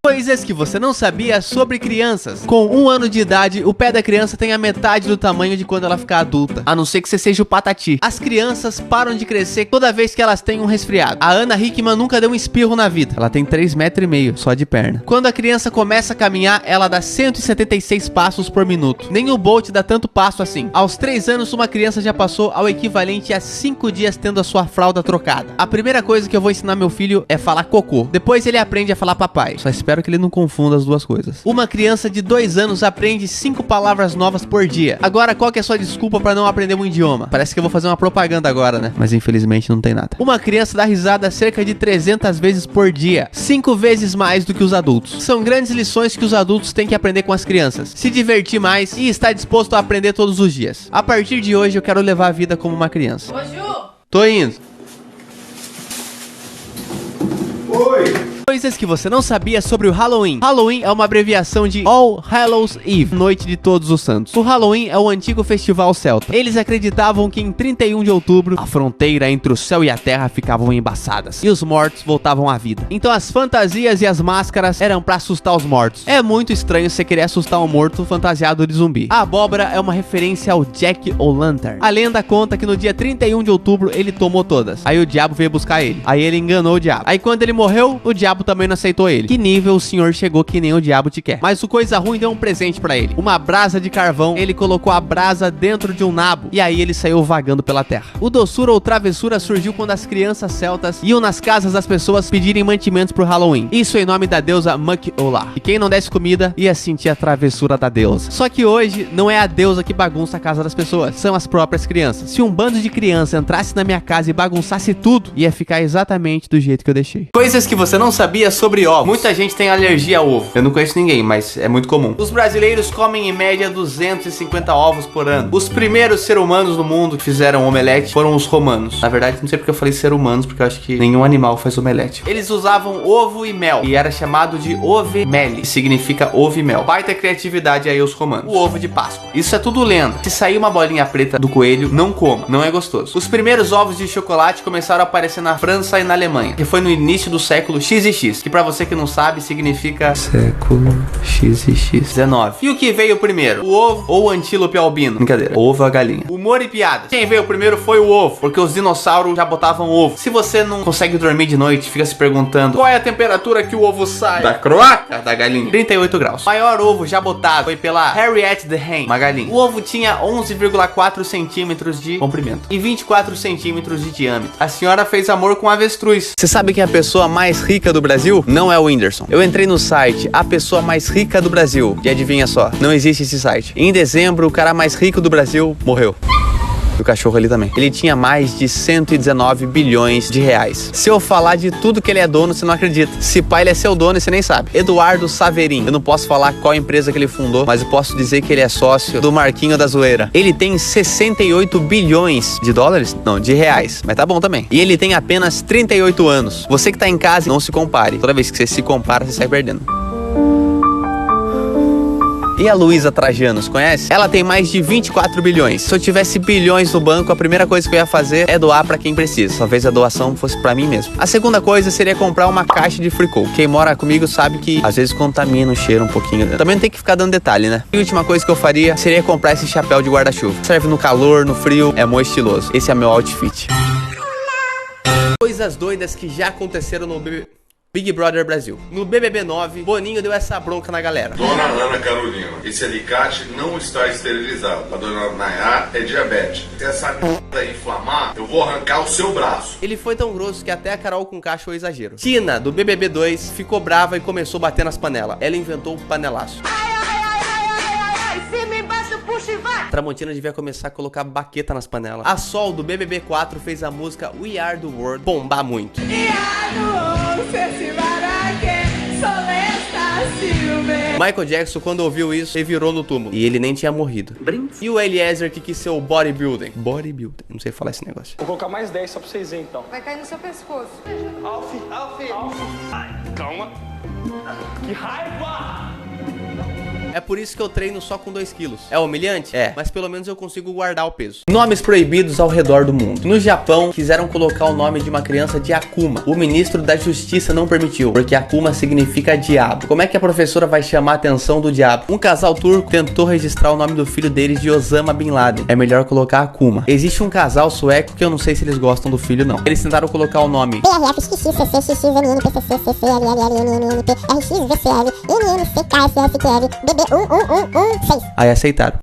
Coisas que você não sabia sobre crianças. Com 1 ano de idade, o pé da criança tem a metade do tamanho de quando ela ficar adulta. A não ser que você seja o Patati. As crianças param de crescer toda vez que elas têm um resfriado. A Ana Hickman nunca deu um espirro na vida. Ela tem 3,5 metros só de perna. Quando a criança começa a caminhar, ela dá 176 passos por minuto. Nem o Bolt dá tanto passo assim. Aos 3 anos, uma criança já passou ao equivalente a 5 dias tendo a sua fralda trocada. A primeira coisa que eu vou ensinar meu filho é falar cocô. Depois ele aprende a falar papai. Só espero que ele não confunda as duas coisas. Uma criança de 2 anos aprende 5 palavras novas por dia. Agora, qual que é a sua desculpa pra não aprender um idioma? Parece que eu vou fazer uma propaganda agora, né? Mas infelizmente não tem nada. Uma criança dá risada cerca de 300 vezes por dia. 5 vezes mais do que os adultos. São grandes lições que os adultos têm que aprender com as crianças. Se divertir mais e estar disposto a aprender todos os dias. A partir de hoje eu quero levar a vida como uma criança. Ô, Ju! Tô indo. Oi! Coisas que você não sabia sobre o Halloween. Halloween é uma abreviação de All Hallows Eve, Noite de Todos os Santos. O Halloween é o antigo festival celta. Eles acreditavam que em 31 de outubro, a fronteira entre o céu e a terra ficavam embaçadas e os mortos voltavam à vida. Então as fantasias e as máscaras eram pra assustar os mortos. É muito estranho você querer assustar um morto fantasiado de zumbi. A abóbora é uma referência ao Jack O'Lantern. A lenda conta que no dia 31 de outubro ele tomou todas. Aí o diabo veio buscar ele. Aí ele enganou o diabo. Aí quando ele morreu, o diabo também não aceitou ele. Que nível o senhor chegou que nem o diabo te quer? Mas o coisa ruim deu um presente pra ele. Uma brasa de carvão. Ele colocou a brasa dentro de um nabo. E aí ele saiu vagando pela terra. O doçura ou travessura surgiu quando as crianças celtas iam nas casas das pessoas pedirem mantimentos pro Halloween. Isso em nome da deusa Muk-Ola. E quem não desse comida ia sentir a travessura da deusa. Só que hoje não é a deusa que bagunça a casa das pessoas. São as próprias crianças. Se um bando de criança entrasse na minha casa e bagunçasse tudo, ia ficar exatamente do jeito que eu deixei. Coisas que você não sabia sobre ovos. Muita gente tem alergia a ovo. Eu não conheço ninguém, mas é muito comum. Os brasileiros comem em média 250 ovos por ano. Os primeiros seres humanos no mundo que fizeram omelete foram os romanos. Na verdade, não sei porque eu falei ser humanos, porque eu acho que nenhum animal faz omelete. Eles usavam ovo e mel, e era chamado de ovemele, que significa ovo e mel. Baita criatividade aí os romanos. O ovo de Páscoa. Isso é tudo lenda. Se sair uma bolinha preta do coelho, não coma. Não é gostoso. Os primeiros ovos de chocolate começaram a aparecer na França e na Alemanha, que foi no início do século XX, que pra você que não sabe, significa século XX 19. E o que veio primeiro? O ovo ou o antílope albino? Brincadeira. O ovo ou a galinha? Humor e piadas. Quem veio primeiro foi o ovo, porque os dinossauros já botavam ovo. Se você não consegue dormir de noite, fica se perguntando qual é a temperatura que o ovo sai da croaca da galinha? 38 graus. O maior ovo já botado foi pela Harriet the Hen, uma galinha. O ovo tinha 11,4 centímetros de comprimento e 24 centímetros de diâmetro. A senhora fez amor com avestruz. Você sabe quem é a pessoa mais rica do Brasil? Não é o Whindersson. Eu entrei no site A Pessoa Mais Rica do Brasil e adivinha só, não existe esse site. Em dezembro, o cara mais rico do Brasil morreu. O cachorro ali também. Ele tinha mais de 119 bilhões de reais. Se eu falar de tudo que ele é dono, você não acredita. Se pá, ele é seu dono e você nem sabe. Eduardo Saverin. Eu não posso falar qual empresa que ele fundou, mas eu posso dizer que ele é sócio do Marquinho da Zoeira. Ele tem 68 bilhões de dólares? Não, de reais. Mas tá bom também. E ele tem apenas 38 anos. Você que tá em casa, não se compare. Toda vez que você se compara, você sai perdendo. E a Luísa Trajanos, conhece? Ela tem mais de 24 bilhões. Se eu tivesse bilhões no banco, a primeira coisa que eu ia fazer é doar pra quem precisa. Talvez a doação fosse pra mim mesmo. A segunda coisa seria comprar uma caixa de fricô. Quem mora comigo sabe que às vezes contamina o cheiro um pouquinho. Também não tem que ficar dando detalhe, né? E a última coisa que eu faria seria comprar esse chapéu de guarda-chuva. Serve no calor, no frio, é muito estiloso. Esse é meu outfit. Coisas doidas que já aconteceram no Big Brother Brasil. No BBB 9, Boninho deu essa bronca na galera. Dona Ana Carolina, esse alicate não está esterilizado. A dona Nayá é diabética. Se essa merda inflamar, eu vou arrancar o seu braço. Ele foi tão grosso que até a Carol Conká achou exagero. Tina, do BBB 2, ficou brava e começou a bater nas panelas. Ela inventou o panelaço. Cima, embaixo, puxa e vai! Tramontina devia começar a colocar baqueta nas panelas. A Sol, do BBB 4, fez a música We Are The World bombar muito. Michael Jackson, quando ouviu isso, ele virou no túmulo. E ele nem tinha morrido. E o Eliezer, que quis ser o bodybuilding. Bodybuilding, não sei falar esse negócio. Vou colocar mais 10 só pra vocês verem, então. Vai cair no seu pescoço. Alf. Calma. Que raiva! É por isso que eu treino só com 2 quilos. É humilhante? É, mas pelo menos eu consigo guardar o peso. Nomes proibidos ao redor do mundo. No Japão, quiseram colocar o nome de uma criança de Akuma. O ministro da Justiça não permitiu, porque Akuma significa diabo. Como é que a professora vai chamar a atenção do diabo? Um casal turco tentou registrar o nome do filho deles de Osama Bin Laden. É melhor colocar Akuma. Existe um casal sueco que eu não sei se eles gostam do filho, não. Eles tentaram colocar o nome aí aceitaram.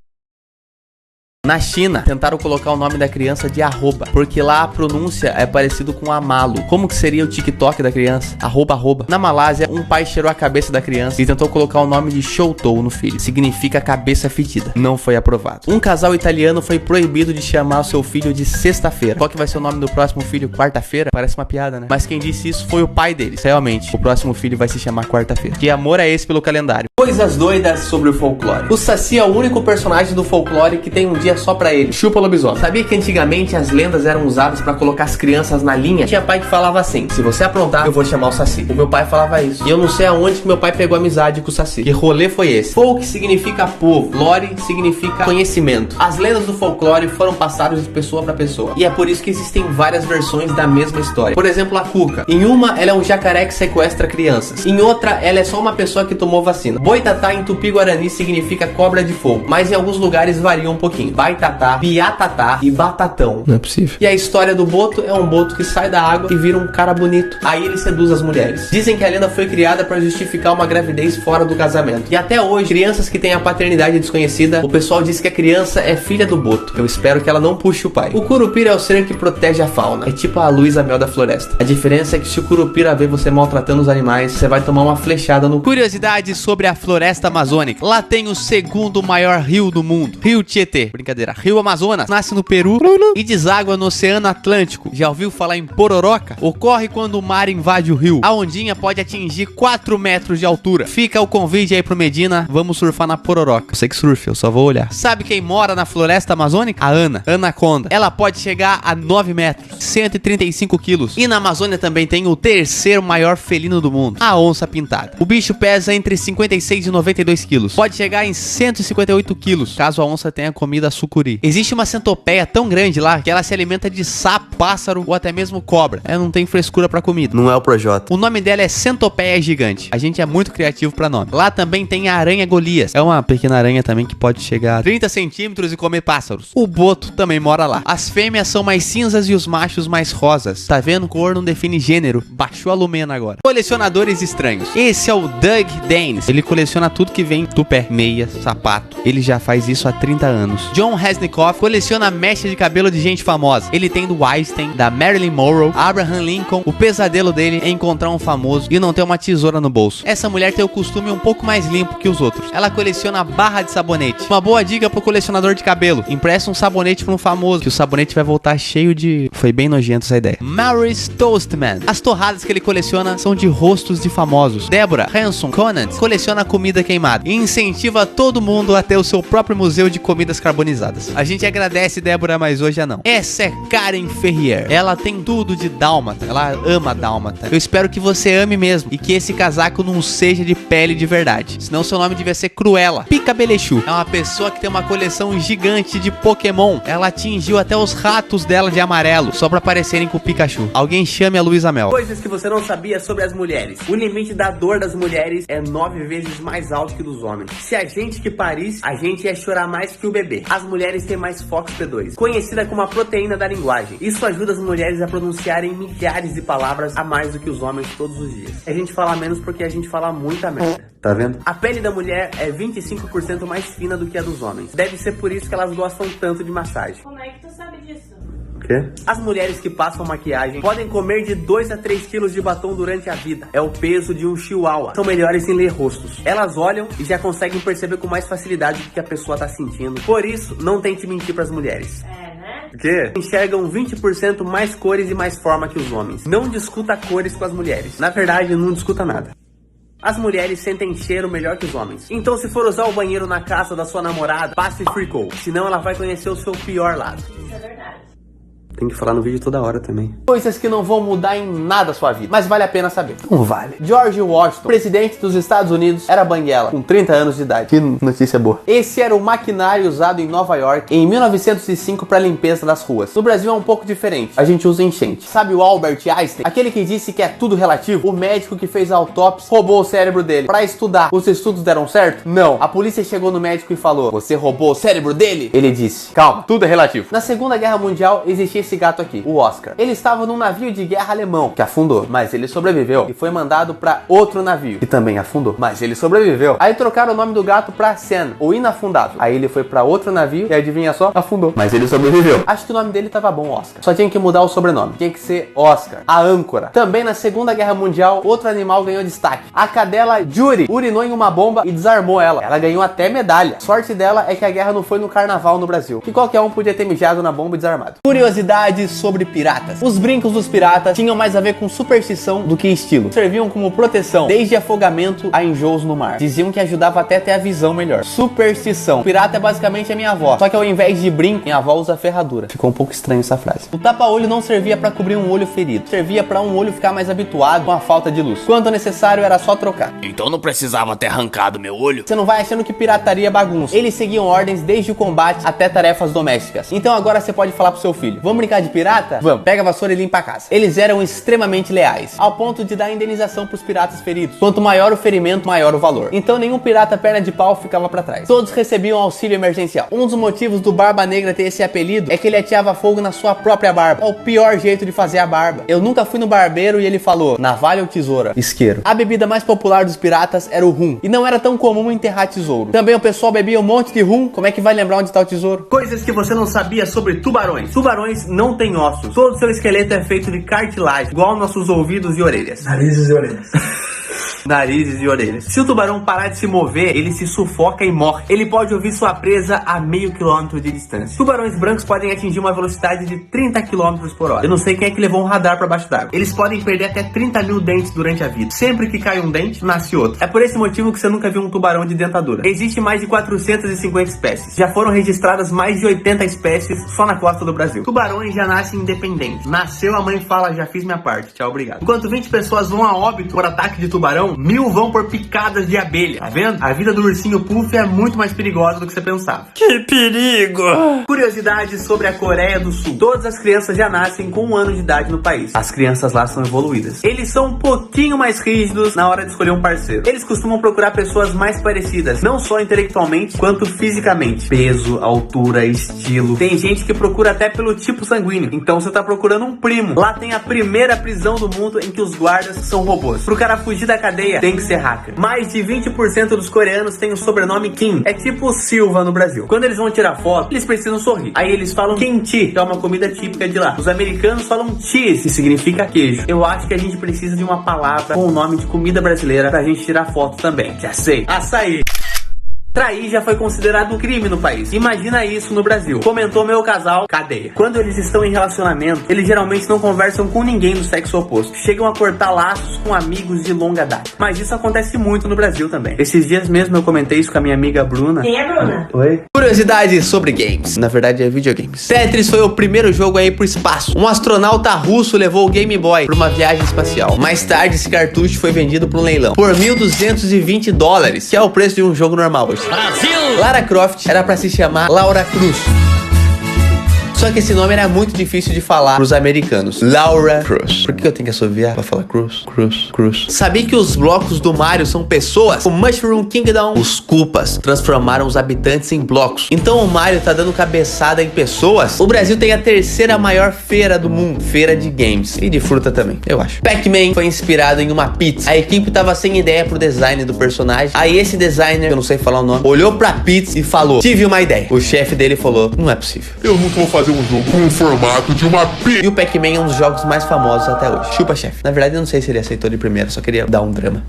Na China, tentaram colocar o nome da criança de arroba, porque lá a pronúncia é parecido com amalo. Como que seria o TikTok da criança? Arroba, arroba. Na Malásia, um pai cheirou a cabeça da criança e tentou colocar o nome de Shoutou no filho. Significa cabeça fedida. Não foi aprovado. Um casal italiano foi proibido de chamar o seu filho de sexta-feira. Qual que vai ser o nome do próximo filho? Quarta-feira? Parece uma piada, né? Mas quem disse isso foi o pai deles. Realmente, o próximo filho vai se chamar quarta-feira. Que amor é esse pelo calendário? Coisas doidas sobre o folclore. O Saci é o único personagem do folclore que tem um dia só pra ele. Chupa lobisomem. Sabia que antigamente as lendas eram usadas pra colocar as crianças na linha? Tinha pai que falava assim: se você aprontar, eu vou chamar o Saci. O meu pai falava isso. E eu não sei aonde que meu pai pegou amizade com o Saci. Que rolê foi esse? Folk significa povo. Lore significa conhecimento. As lendas do folclore foram passadas de pessoa pra pessoa. E é por isso que existem várias versões da mesma história. Por exemplo, a Cuca. Em uma, ela é um jacaré que sequestra crianças. Em outra, ela é só uma pessoa que tomou vacina. Boitatá em Tupi-Guarani significa cobra de fogo. Mas em alguns lugares varia um pouquinho. Baitatá, Biatatá e Batatão. Não é possível. E a história do boto é um boto que sai da água e vira um cara bonito. Aí ele seduz as mulheres. Dizem que a lenda foi criada para justificar uma gravidez fora do casamento. E até hoje, crianças que têm a paternidade desconhecida, o pessoal diz que a criança é filha do boto. Eu espero que ela não puxe o pai. O curupira é o ser que protege a fauna. É tipo a Luísa Mel da floresta. A diferença é que se o curupira ver você maltratando os animais, você vai tomar uma flechada no... Curiosidades sobre a floresta amazônica. Lá tem o segundo maior rio do mundo. Rio Tietê. Brincadeira. Rio Amazonas. Nasce no Peru e deságua no Oceano Atlântico. Já ouviu falar em pororoca? Ocorre quando o mar invade o rio. A ondinha pode atingir 4 metros de altura. Fica o convite aí pro Medina. Vamos surfar na pororoca. Eu sei que surfa, eu só vou olhar. Sabe quem mora na floresta amazônica? A Anaconda. Ela pode chegar a 9 metros. 135 quilos. E na Amazônia também tem o terceiro maior felino do mundo. A onça pintada. O bicho pesa entre 56 e 92 quilos. Pode chegar em 158 quilos, caso a onça tenha comido a sucuri. Existe uma centopeia tão grande lá que ela se alimenta de sapo, pássaro ou até mesmo cobra. Ela não tem frescura pra comida. Não é o Projota. O nome dela é centopeia gigante. A gente é muito criativo pra nome. Lá também tem a aranha Golias. É uma pequena aranha também que pode chegar a 30 centímetros e comer pássaros. O boto também mora lá. As fêmeas são mais cinzas e os machos mais rosas. Tá vendo? Cor não define gênero. Baixou a lumena agora. Colecionadores estranhos. Esse é o Doug Danes. Ele coleciona tudo que vem do pé. Meia, sapato. Ele já faz isso há 30 anos. John Resnikoff coleciona mecha de cabelo de gente famosa. Ele tem do Einstein, da Marilyn Monroe, Abraham Lincoln. O pesadelo dele é encontrar um famoso e não ter uma tesoura no bolso. Essa mulher tem o costume um pouco mais limpo que os outros. Ela coleciona barra de sabonete. Uma boa dica pro colecionador de cabelo: empresta um sabonete pra um famoso, que o sabonete vai voltar cheio de... Foi bem nojento essa ideia. Maurice Toastman. As torradas que ele coleciona são de rostos de famosos. Deborah Hanson Conant coleciona comida queimada e incentiva todo mundo a ter o seu próprio museu de comidas carbonizadas. A gente agradece, Débora, mas hoje não. Essa é Karen Ferrier. Ela tem tudo de dálmata. Ela ama dálmata. Eu espero que você ame mesmo e que esse casaco não seja de pele de verdade. Senão seu nome devia ser Cruella. Pica Belechu é uma pessoa que tem uma coleção gigante de Pokémon. Ela atingiu até os ratos dela de amarelo, só pra parecerem com o Pikachu. Alguém chame a Luísa Mel. Coisas que você não sabia sobre as mulheres. O limite da dor das mulheres é 9 vezes mais alto que dos homens. Se a gente que parisse, a gente ia chorar mais que o bebê. As mulheres têm mais FOXP2, conhecida como a proteína da linguagem. Isso ajuda as mulheres a pronunciarem milhares de palavras a mais do que os homens todos os dias. A gente fala menos porque a gente fala muita merda. Tá vendo? A pele da mulher é 25% mais fina do que a dos homens. Deve ser por isso que elas gostam tanto de massagem. Como é que tu sabe disso? As mulheres que passam maquiagem podem comer de 2 a 3 quilos de batom durante a vida. É o peso de um chihuahua. São melhores em ler rostos. Elas olham e já conseguem perceber com mais facilidade o que a pessoa tá sentindo. Por isso, não tente mentir pras mulheres. Né? O quê? Enxergam 20% mais cores e mais forma que os homens. Não discuta cores com as mulheres. Na verdade, não discuta nada. As mulheres sentem cheiro melhor que os homens. Então, se for usar o banheiro na casa da sua namorada, passe Free Cold. Senão ela vai conhecer o seu pior lado. Isso é verdade. Tem que falar no vídeo toda hora também. Coisas que não vão mudar em nada a sua vida, mas vale a pena saber. Não vale. George Washington, presidente dos Estados Unidos, era banguela, com 30 anos de idade. Que notícia boa. Esse era o maquinário usado em Nova York em 1905 para limpeza das ruas. No Brasil é um pouco diferente. A gente usa enchente. Sabe o Albert Einstein? Aquele que disse que é tudo relativo? O médico que fez a autópsia roubou o cérebro dele para estudar. Os estudos deram certo? Não. A polícia chegou no médico e falou: você roubou o cérebro dele? Ele disse: calma, tudo é relativo. Na Segunda Guerra Mundial existia esse gato aqui, o Oscar. Ele estava num navio de guerra alemão que afundou, mas ele sobreviveu e foi mandado para outro navio que também afundou, mas ele sobreviveu. Aí trocaram o nome do gato pra Sen, o inafundável. Aí ele foi para outro navio e adivinha só, afundou, mas ele sobreviveu. Acho que o nome dele tava bom, Oscar. Só tinha que mudar o sobrenome. Tinha que ser Oscar, a âncora. Também na Segunda Guerra Mundial, outro animal ganhou destaque. A cadela Judy urinou em uma bomba e desarmou ela. Ela ganhou até medalha. Sorte dela é que a guerra não foi no carnaval no Brasil, que qualquer um podia ter mijado na bomba e desarmado. Curiosidades sobre piratas. Os brincos dos piratas tinham mais a ver com superstição do que estilo. Serviam como proteção, desde afogamento a enjoos no mar. Diziam que ajudava até ter a visão melhor. Superstição. Pirata é basicamente a minha avó, só que ao invés de brinco, minha avó usa ferradura. Ficou um pouco estranho essa frase. O tapa-olho não servia para cobrir um olho ferido. Servia para um olho ficar mais habituado com a falta de luz. Quando necessário, era só trocar. Então não precisava ter arrancado meu olho? Você não vai achando que pirataria é bagunça. Eles seguiam ordens desde o combate até tarefas domésticas. Então agora você pode falar pro seu filho: vamos brincar de pirata? Vamos. Pega a vassoura e limpa a casa. Eles eram extremamente leais, ao ponto de dar indenização pros piratas feridos. Quanto maior o ferimento, maior o valor. Então nenhum pirata perna de pau ficava pra trás. Todos recebiam auxílio emergencial. Um dos motivos do Barba Negra ter esse apelido é que ele ateava fogo na sua própria barba. É o pior jeito de fazer a barba. Eu nunca fui no barbeiro e ele falou: navalha ou tesoura? Isqueiro. A bebida mais popular dos piratas era o rum, e não era tão comum enterrar tesouro. Também o pessoal bebia um monte de rum. Como é que vai lembrar onde tá o tesouro? Coisas que você não sabia sobre tubarões. Tubarões não têm ossos. Todo seu esqueleto é feito de cartilagem, igual nossos ouvidos e orelhas. Narizes e orelhas. Narizes e orelhas. Se o tubarão parar de se mover, ele se sufoca e morre. Ele pode ouvir sua presa a meio quilômetro de distância. Tubarões brancos podem atingir uma velocidade de 30 km por hora. Eu não sei quem é que levou um radar pra baixo d'água. Eles podem perder até 30 mil dentes durante a vida. Sempre que cai um dente, nasce outro. É por esse motivo que você nunca viu um tubarão de dentadura. Existe mais de 450 espécies. Já foram registradas mais de 80 espécies só na costa do Brasil. Tubarões já nascem independentes. Nasceu, a mãe fala: já fiz minha parte, tchau, obrigado. Enquanto 20 pessoas vão a óbito por ataque de tubarão, 1000 vão por picadas de abelha. Tá vendo? A vida do ursinho Puff é muito mais perigosa do que você pensava. Que perigo! Curiosidades sobre a Coreia do Sul. Todas as crianças já nascem com 1 ano de idade no país. As crianças lá são evoluídas. Eles são um pouquinho mais rígidos na hora de escolher um parceiro. Eles costumam procurar pessoas mais parecidas, não só intelectualmente, quanto fisicamente. Peso, altura, estilo. Tem gente que procura até pelo tipo sanguíneo. Então você tá procurando um primo. Lá tem a primeira prisão do mundo em que os guardas são robôs. Pro cara fugir da cadeia, tem que ser hacker. Mais de 20% dos coreanos têm o sobrenome Kim. É tipo Silva no Brasil. Quando eles vão tirar foto, eles precisam sorrir. Aí eles falam kimchi, que é uma comida típica de lá. Os americanos falam cheese, que significa queijo. Eu acho que a gente precisa de uma palavra com o nome de comida brasileira pra gente tirar foto também. Já sei. Açaí. Trair já foi considerado um crime no país. Imagina isso no Brasil. Comentou meu casal, cadeia. Quando eles estão em relacionamento, eles geralmente não conversam com ninguém do sexo oposto. Chegam a cortar laços com amigos de longa data. Mas isso acontece muito no Brasil também. Esses dias mesmo eu comentei isso com a minha amiga Bruna. Quem é Bruna? Oi? Curiosidades sobre games. Na verdade é videogames. Tetris foi o primeiro jogo a ir pro espaço. Um astronauta russo levou o Game Boy pra uma viagem espacial. Mais tarde esse cartucho foi vendido pra um leilão por $1.220, que é o preço de um jogo normal hoje. Brasil! Lara Croft era pra se chamar Laura Cruz. Só que esse nome era muito difícil de falar pros americanos. Laura Cruz. Por que eu tenho que assoviar pra falar Cruz? Cruz, Cruz. Sabia que os blocos do Mario são pessoas? O Mushroom Kingdom, os Koopas, transformaram os habitantes em blocos. Então o Mario tá dando cabeçada em pessoas. O Brasil tem a 3ª maior feira do mundo. Feira de games. E de fruta também, eu acho. Pac-Man foi inspirado em uma pizza. A equipe tava sem ideia pro design do personagem. Aí esse designer, eu não sei falar o nome, olhou pra pizza e falou: tive uma ideia. O chefe dele falou: não é possível. Eu nunca vou fazer um jogo com o formato de uma pizza. E o Pac-Man é um dos jogos mais famosos até hoje. Chupa, chefe. Na verdade, eu não sei se ele aceitou de primeira, só queria dar um drama.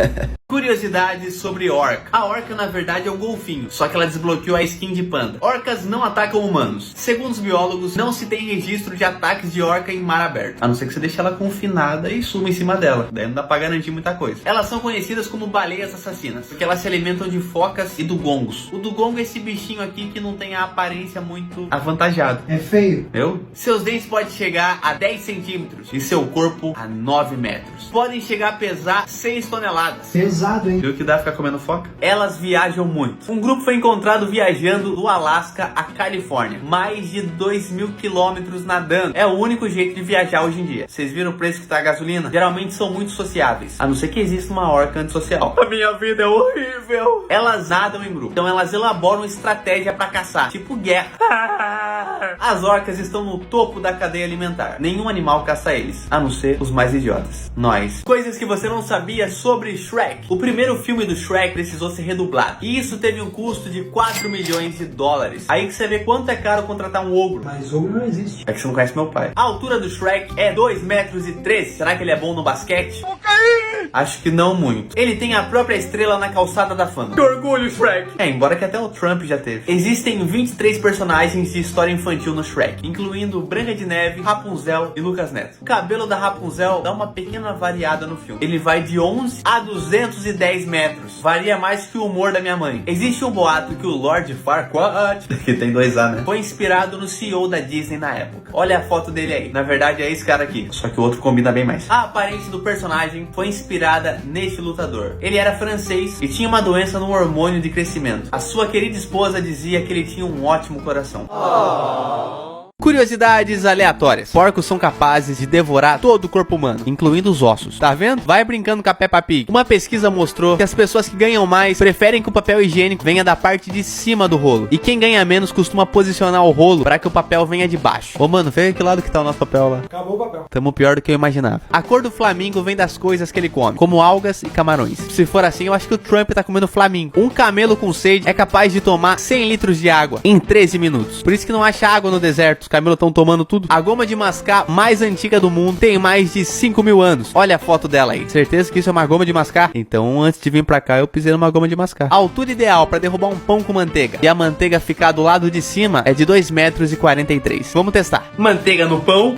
Curioso. Curiosidades sobre orca. A orca na verdade é um golfinho, só que ela desbloqueou a skin de panda. Orcas não atacam humanos. Segundo os biólogos, não se tem registro de ataques de orca em mar aberto, a não ser que você deixe ela confinada e suma em cima dela. Daí não dá pra garantir muita coisa. Elas são conhecidas como baleias assassinas, porque elas se alimentam de focas e dugongos. O dugongo é esse bichinho aqui que não tem a aparência muito avantajada. É feio. Seus dentes podem chegar a 10 centímetros e seu corpo a 9 metros. Podem chegar a pesar 6 toneladas. Pesado, hein? Viu que dá ficar comendo foca? Elas viajam muito. Um grupo foi encontrado viajando do Alasca à Califórnia. Mais de 2.000 quilômetros nadando. É o único jeito de viajar hoje em dia. Vocês viram o preço que tá a gasolina? Geralmente são muito sociáveis, a não ser que exista uma orca antissocial. A minha vida é horrível. Elas nadam em grupo, então elas elaboram estratégia pra caçar, tipo guerra. As orcas estão no topo da cadeia alimentar. Nenhum animal caça eles, a não ser os mais idiotas, nós. Coisas que você não sabia sobre Shrek. O primeiro filme do Shrek precisou ser redublado, e isso teve um custo de 4 milhões de dólares. Aí que você vê quanto é caro contratar um ogro. Mas ogro não existe. É que você não conhece meu pai. A altura do Shrek é 2,13 metros. Será que ele é bom no basquete? Acho que não muito. Ele tem a própria estrela na calçada da fama. Que orgulho, Shrek! Embora que até o Trump já teve. Existem 23 personagens de história infantil no Shrek, incluindo Branca de Neve, Rapunzel e Lucas Neto. O cabelo da Rapunzel dá uma pequena variada no filme. Ele vai de 11 a 210 metros. Varia mais que o humor da minha mãe. Existe um boato que o Lord Farquaad, que tem 2A, né? Foi inspirado no CEO da Disney na época. Olha a foto dele aí. Na verdade é esse cara aqui, só que o outro combina bem mais. A aparência do personagem foi inspirada neste lutador. Ele era francês e tinha uma doença no hormônio de crescimento. A sua querida esposa dizia que ele tinha um ótimo coração. Curiosidades aleatórias. Porcos são capazes de devorar todo o corpo humano, incluindo os ossos. Tá vendo? Vai brincando com a Peppa Pig. Uma pesquisa mostrou que as pessoas que ganham mais preferem que o papel higiênico venha da parte de cima do rolo. E quem ganha menos costuma posicionar o rolo para que o papel venha de baixo. Ô mano, vê que lado que tá o nosso papel lá. Acabou o papel. Tamo pior do que eu imaginava. A cor do flamingo vem das coisas que ele come, como algas e camarões. Se for assim, eu acho que o Trump tá comendo flamingo. Um camelo com sede é capaz de tomar 100 litros de água em 13 minutos. Por isso que não acha água no deserto. Os camelos estão tomando tudo. A goma de mascar mais antiga do mundo tem mais de 5.000 anos. Olha a foto dela aí. Certeza que isso é uma goma de mascar? Então, antes de vir pra cá, eu pisei numa goma de mascar. A altura ideal pra derrubar um pão com manteiga e a manteiga ficar do lado de cima é de 2,43 metros. Vamos testar. Manteiga no pão.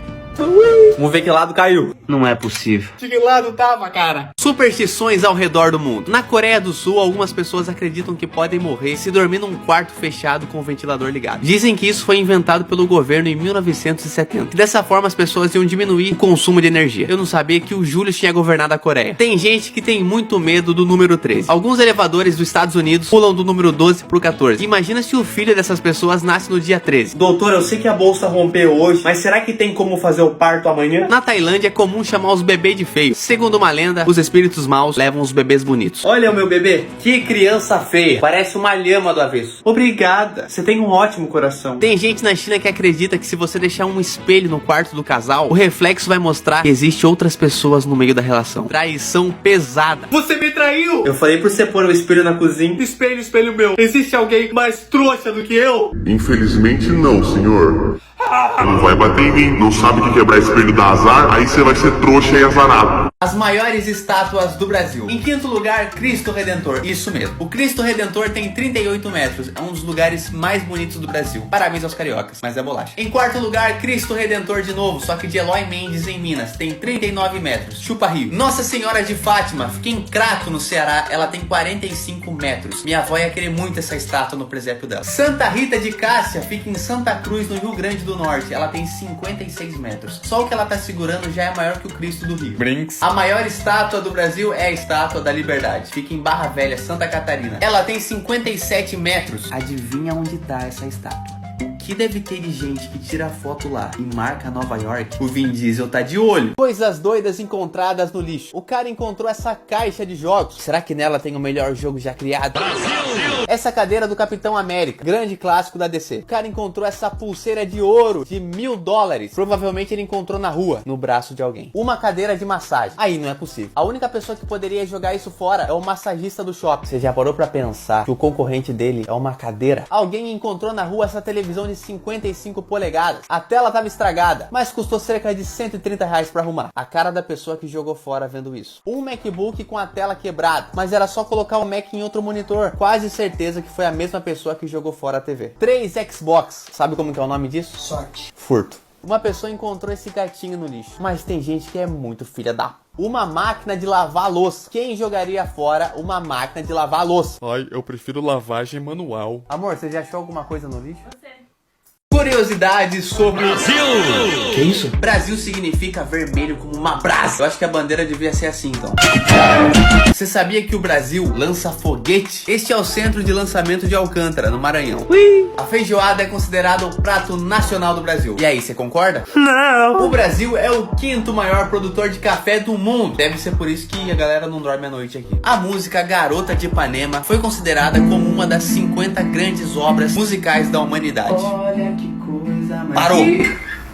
Vamos ver que lado caiu. Não é possível. De que lado tava, cara? Superstições ao redor do mundo. Na Coreia do Sul, algumas pessoas acreditam que podem morrer se dormir num quarto fechado com o ventilador ligado. Dizem que isso foi inventado pelo governo em 1970. Dessa forma, as pessoas iam diminuir o consumo de energia. Eu não sabia que o Júlio tinha governado a Coreia. Tem gente que tem muito medo do número 13. Alguns elevadores dos Estados Unidos pulam do número 12 por 14. Imagina se o filho dessas pessoas nasce no dia 13. Doutor, eu sei que a bolsa rompeu hoje, mas será que tem como fazer o parto amanhã? Na Tailândia é comum chamar os bebês de feio. Segundo uma lenda, os espíritos maus levam os bebês bonitos. Olha o meu bebê, que criança feia. Parece uma lhama do avesso. Obrigada, você tem um ótimo coração. Tem gente na China que acredita que se você deixar um espelho no quarto do casal, o reflexo vai mostrar que existe outras pessoas no meio da relação. Traição pesada. Você me traiu! Eu falei pra você pôr o espelho na cozinha. Espelho, espelho meu. Existe alguém mais trouxa do que eu? Infelizmente não, senhor. Não vai bater em mim. Não sabe que quebrar espelho dá azar? Aí você vai ser trouxa e azarado. As maiores estátuas do Brasil. Em quinto lugar, Cristo Redentor. Isso mesmo. O Cristo Redentor tem 38 metros. É um dos lugares mais bonitos do Brasil. Parabéns aos cariocas, mas é bolacha. Em quarto lugar, Cristo Redentor de novo, só que de Eloy Mendes, em Minas. Tem 39 metros. Chupa Rio. Nossa Senhora de Fátima, fica em Crato, no Ceará. Ela tem 45 metros. Minha avó ia querer muito essa estátua no presépio dela. Santa Rita de Cássia fica em Santa Cruz, no Rio Grande do Norte. Ela tem 56 metros. Só o que ela tá segurando já é maior que o Cristo do Rio. Brinks. A maior estátua do Brasil é a Estátua da Liberdade. Fica em Barra Velha, Santa Catarina. Ela tem 57 metros. Adivinha onde tá essa estátua? O que deve ter de gente que tira foto lá e marca Nova York? O Vin Diesel tá de olho. Coisas doidas encontradas no lixo. O cara encontrou essa caixa de jogos. Será que nela tem o melhor jogo já criado? Brasil! Essa cadeira do Capitão América, grande clássico da DC. O cara encontrou essa pulseira de ouro de $1.000. Provavelmente ele encontrou na rua, no braço de alguém. Uma cadeira de massagem. Aí não é possível. A única pessoa que poderia jogar isso fora é o massagista do shopping. Você já parou pra pensar que o concorrente dele é uma cadeira? Alguém encontrou na rua essa televisão de 55 polegadas. A tela tava estragada, mas custou cerca de 130 reais pra arrumar. A cara da pessoa que jogou fora vendo isso. Um MacBook com a tela quebrada, mas era só colocar o Mac em outro monitor. Quase certeza que foi a mesma pessoa que jogou fora a TV. 3 Xbox. Sabe como que é o nome disso? Sorte. Furto. Uma pessoa encontrou esse gatinho no lixo, mas tem gente que é muito filha da... Uma máquina de lavar louça. Quem jogaria fora uma máquina de lavar louça? Ai, eu prefiro lavagem manual. Amor, você já achou alguma coisa no lixo? Curiosidades sobre Brasil. Que isso? Brasil significa vermelho como uma brasa. Eu acho que a bandeira devia ser assim, então. Você sabia que o Brasil lança foguete? Este é o centro de lançamento de Alcântara, no Maranhão. A feijoada é considerada o prato nacional do Brasil. E aí, você concorda? Não. O Brasil é o 5º maior produtor de café do mundo. Deve ser por isso que a galera não dorme à noite aqui. A música Garota de Ipanema foi considerada como uma das 50 grandes obras musicais da humanidade. Olha que coisa mais... Parou!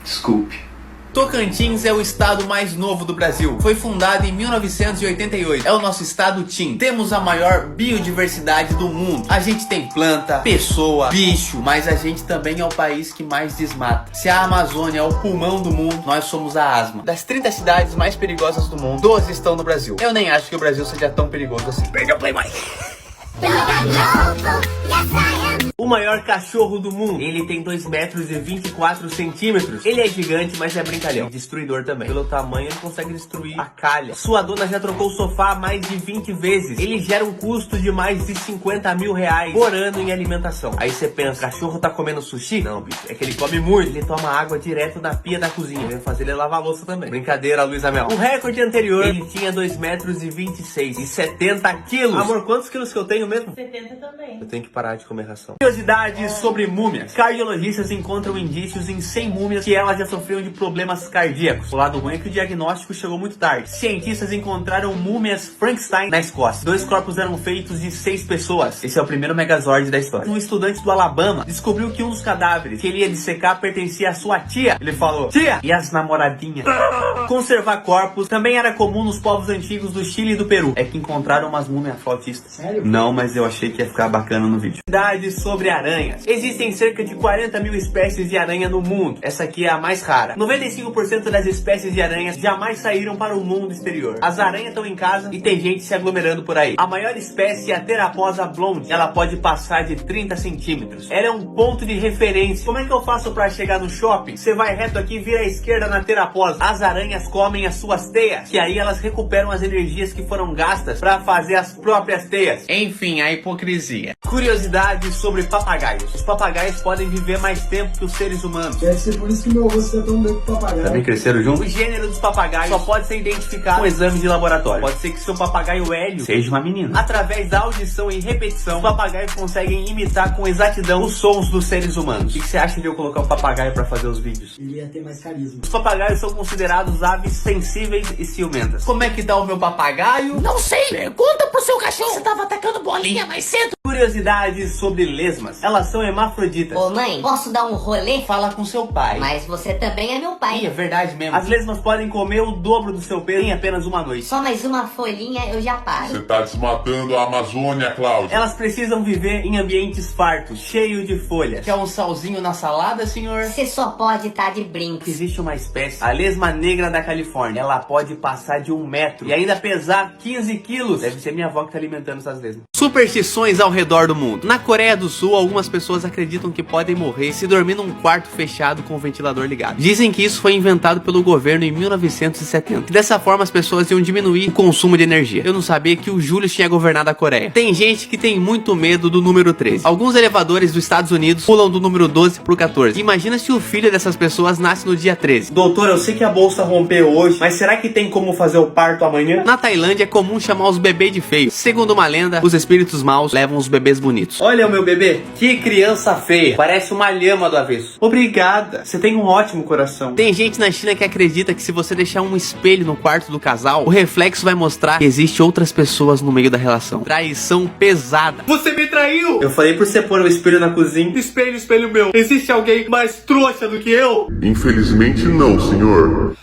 Desculpe. Tocantins é o estado mais novo do Brasil. Foi fundado em 1988. É o nosso estado TIM. Temos a maior biodiversidade do mundo. A gente tem planta, pessoa, bicho, mas a gente também é o país que mais desmata. Se a Amazônia é o pulmão do mundo, nós somos a asma. Das 30 cidades mais perigosas do mundo, 12 estão no Brasil. Eu nem acho que o Brasil seja tão perigoso assim. Perdeu o play mais. O maior cachorro do mundo. Ele tem 2 metros e 24 centímetros. Ele é gigante, mas é brincalhão. E destruidor também. Pelo tamanho, ele consegue destruir a calha. Sua dona já trocou o sofá mais de 20 vezes. Ele gera um custo de mais de 50 mil reais por ano em alimentação. Aí você pensa, cachorro tá comendo sushi? Não, bicho. É que ele come muito. Ele toma água direto da pia da cozinha. Vem fazer ele lavar a louça também. Brincadeira, Luísa Mel. O recorde anterior, ele tinha 2 metros e 26 e 70 quilos. Amor, quantos quilos que eu tenho mesmo? 70 também. Eu tenho que parar de comer ração. Curiosidades sobre múmias. Cardiologistas encontram indícios em 100 múmias que elas já sofriam de problemas cardíacos. O lado ruim é que o diagnóstico chegou muito tarde. Cientistas encontraram múmias Frankenstein na Escócia. 2 corpos eram feitos de 6 pessoas. Esse é o primeiro Megazord da história. Um estudante do Alabama descobriu que um dos cadáveres que ele ia dissecar pertencia à sua tia. Ele falou, tia! E as namoradinhas? Conservar corpos também era comum nos povos antigos do Chile e do Peru. É que encontraram umas múmias flautistas. Sério? Não, mas eu achei que ia ficar bacana no vídeo. Curiosidades sobre aranhas. Existem cerca de 40 mil espécies de aranha no mundo. Essa aqui é a mais rara. 95% das espécies de aranhas jamais saíram para o mundo exterior. As aranhas estão em casa e tem gente se aglomerando por aí. A maior espécie é a Theraposa blonde. Ela pode passar de 30 centímetros. Ela é um ponto de referência. Como é que eu faço para chegar no shopping? Você vai reto aqui e vira à esquerda na Theraposa. As aranhas comem as suas teias, que aí elas recuperam as energias que foram gastas para fazer as próprias teias. Enfim, a hipocrisia. Curiosidades sobre papagaios. Os papagaios podem viver mais tempo que os seres humanos. Deve ser por isso que meu avô se tão bem com o papagaio. Também cresceram juntos? O gênero dos papagaios só pode ser identificado com exame de laboratório. Pode ser que seu papagaio hélio seja uma menina. Através da audição e repetição, os papagaios conseguem imitar com exatidão os sons dos seres humanos. O que você acha de eu colocar um papagaio pra fazer os vídeos? Ele ia ter mais carisma. Os papagaios são considerados aves sensíveis e ciumentas. Como é que tá o meu papagaio? Não sei, pergunta pro seu cachorro. Você tava atacando bolinha mais cedo. Curiosidades sobre lesmas. Elas são hermafroditas. Ô mãe, posso dar um rolê? Fala com seu pai. Mas você também é meu pai. É verdade mesmo. As lesmas podem comer o dobro do seu peso em apenas uma noite. Só mais uma folhinha eu já paro. Você tá desmatando a Amazônia, Cláudio. Elas precisam viver em ambientes fartos, cheios de folhas. Quer um salzinho na salada, senhor? Você só pode estar de brinco. Existe uma espécie, a lesma negra da Califórnia. Ela pode passar de 1 metro e ainda pesar 15 quilos. Deve ser minha avó que tá alimentando essas lesmas. Superstições ao redor do mundo. Na Coreia do Sul, algumas pessoas acreditam que podem morrer se dormir num quarto fechado com o ventilador ligado. Dizem que isso foi inventado pelo governo em 1970. Dessa forma, as pessoas iam diminuir o consumo de energia. Eu não sabia que o Júlio tinha governado a Coreia. Tem gente que tem muito medo do número 13. Alguns elevadores dos Estados Unidos pulam do número 12 por 14. Imagina se o filho dessas pessoas nasce no dia 13. Doutor, eu sei que a bolsa rompeu hoje, mas será que tem como fazer o parto amanhã? Na Tailândia é comum chamar os bebês de feios. Segundo uma lenda, os espíritos maus levam os bebês bonitos. Olha o meu bebê, que criança feia. Parece uma lhama do avesso. Obrigada, você tem um ótimo coração. Tem gente na China que acredita que se você deixar um espelho no quarto do casal, o reflexo vai mostrar que existe outras pessoas no meio da relação. Traição pesada. Você me traiu! Eu falei pra você pôr o espelho na cozinha. Espelho, espelho meu, existe alguém mais trouxa do que eu? Infelizmente não, senhor.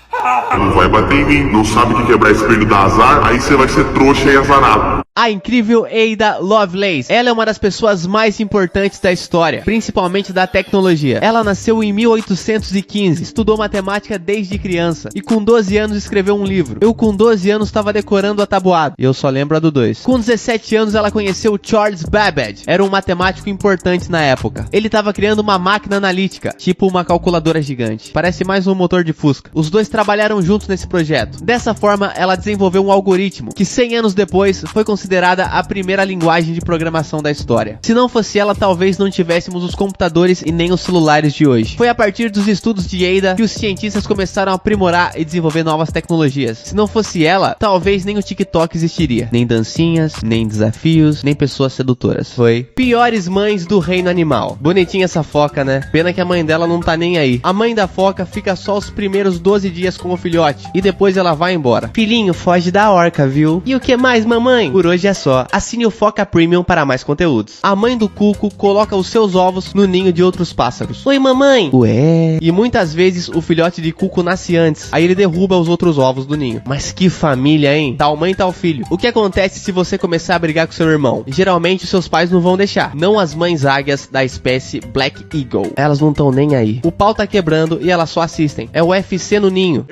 Não vai bater em mim. Não sabe que quebrar espelho dá azar, aí você vai ser trouxa e azarado. A incrível Ada Lovelace. Ela é uma das pessoas mais importantes da história, principalmente da tecnologia. Ela nasceu em 1815, estudou matemática desde criança e com 12 anos escreveu um livro. Eu com 12 anos estava decorando a tabuada e eu só lembro a do 2. Com 17 anos ela conheceu Charles Babbage, era um matemático importante na época. Ele estava criando uma máquina analítica, tipo uma calculadora gigante. Parece mais um motor de Fusca. Os dois trabalharam juntos nesse projeto. Dessa forma, ela desenvolveu um algoritmo que 100 anos depois foi considerada a primeira linguagem de programação da história. Se não fosse ela, talvez não tivéssemos os computadores e nem os celulares de hoje. Foi a partir dos estudos de Ada que os cientistas começaram a aprimorar e desenvolver novas tecnologias. Se não fosse ela, talvez nem o TikTok existiria. Nem dancinhas, nem desafios, nem pessoas sedutoras. Foi. Piores mães do reino animal. Bonitinha essa foca, né? Pena que a mãe dela não tá nem aí. A mãe da foca fica só os primeiros 12 dias com o filhote e depois ela vai embora. Filhinho, foge da orca, viu? E o que mais, mamãe? Por hoje é só. Assine o Foca Premium para mais conteúdos. A mãe do cuco coloca os seus ovos no ninho de outros pássaros. Oi, mamãe! Ué? E muitas vezes o filhote de cuco nasce antes. Aí ele derruba os outros ovos do ninho. Mas que família, hein? Tal mãe, tal filho. O que acontece se você começar a brigar com seu irmão? Geralmente seus pais não vão deixar. Não as mães águias da espécie Black Eagle. Elas não estão nem aí. O pau tá quebrando e elas só assistem. É o UFC no ninho.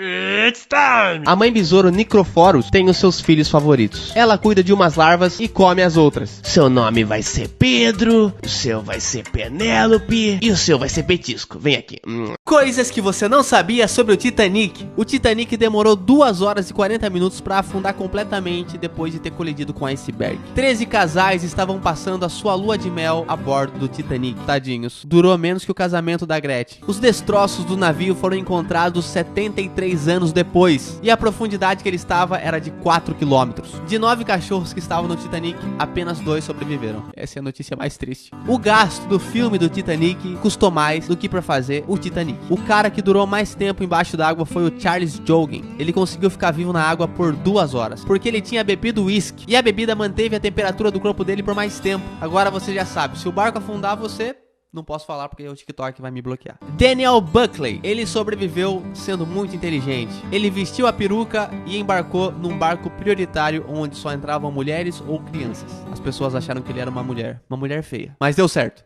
It's time! A mãe besouro Nicrophorus tem os seus filhos favoritos. Ela cuida de umas larvas e come as outras. Seu nome vai ser Pedro, o seu vai ser Penélope e o seu vai ser Petisco. Vem aqui. Coisas que você não sabia sobre o Titanic. O Titanic demorou 2 horas e 40 minutos para afundar completamente depois de ter colidido com o iceberg. 13 casais estavam passando a sua lua de mel a bordo do Titanic. Tadinhos. Durou menos que o casamento da Gretchen. Os destroços do navio foram encontrados 73 anos depois e a profundidade que ele estava era de 4 quilômetros. De 9 cachorros que estavam no Titanic, apenas 2 sobreviveram. Essa é a notícia mais triste. O gasto do filme do Titanic custou mais do que para fazer o Titanic. O cara que durou mais tempo embaixo d'água foi o Charles Joughin. Ele conseguiu ficar vivo na água por 2 horas, porque ele tinha bebido uísque, e a bebida manteve a temperatura do corpo dele por mais tempo. Agora você já sabe, se o barco afundar, você... Não posso falar porque o TikTok vai me bloquear. Daniel Buckley, ele sobreviveu sendo muito inteligente. Ele vestiu a peruca e embarcou num barco prioritário onde só entravam mulheres ou crianças. As pessoas acharam que ele era uma mulher feia, mas deu certo.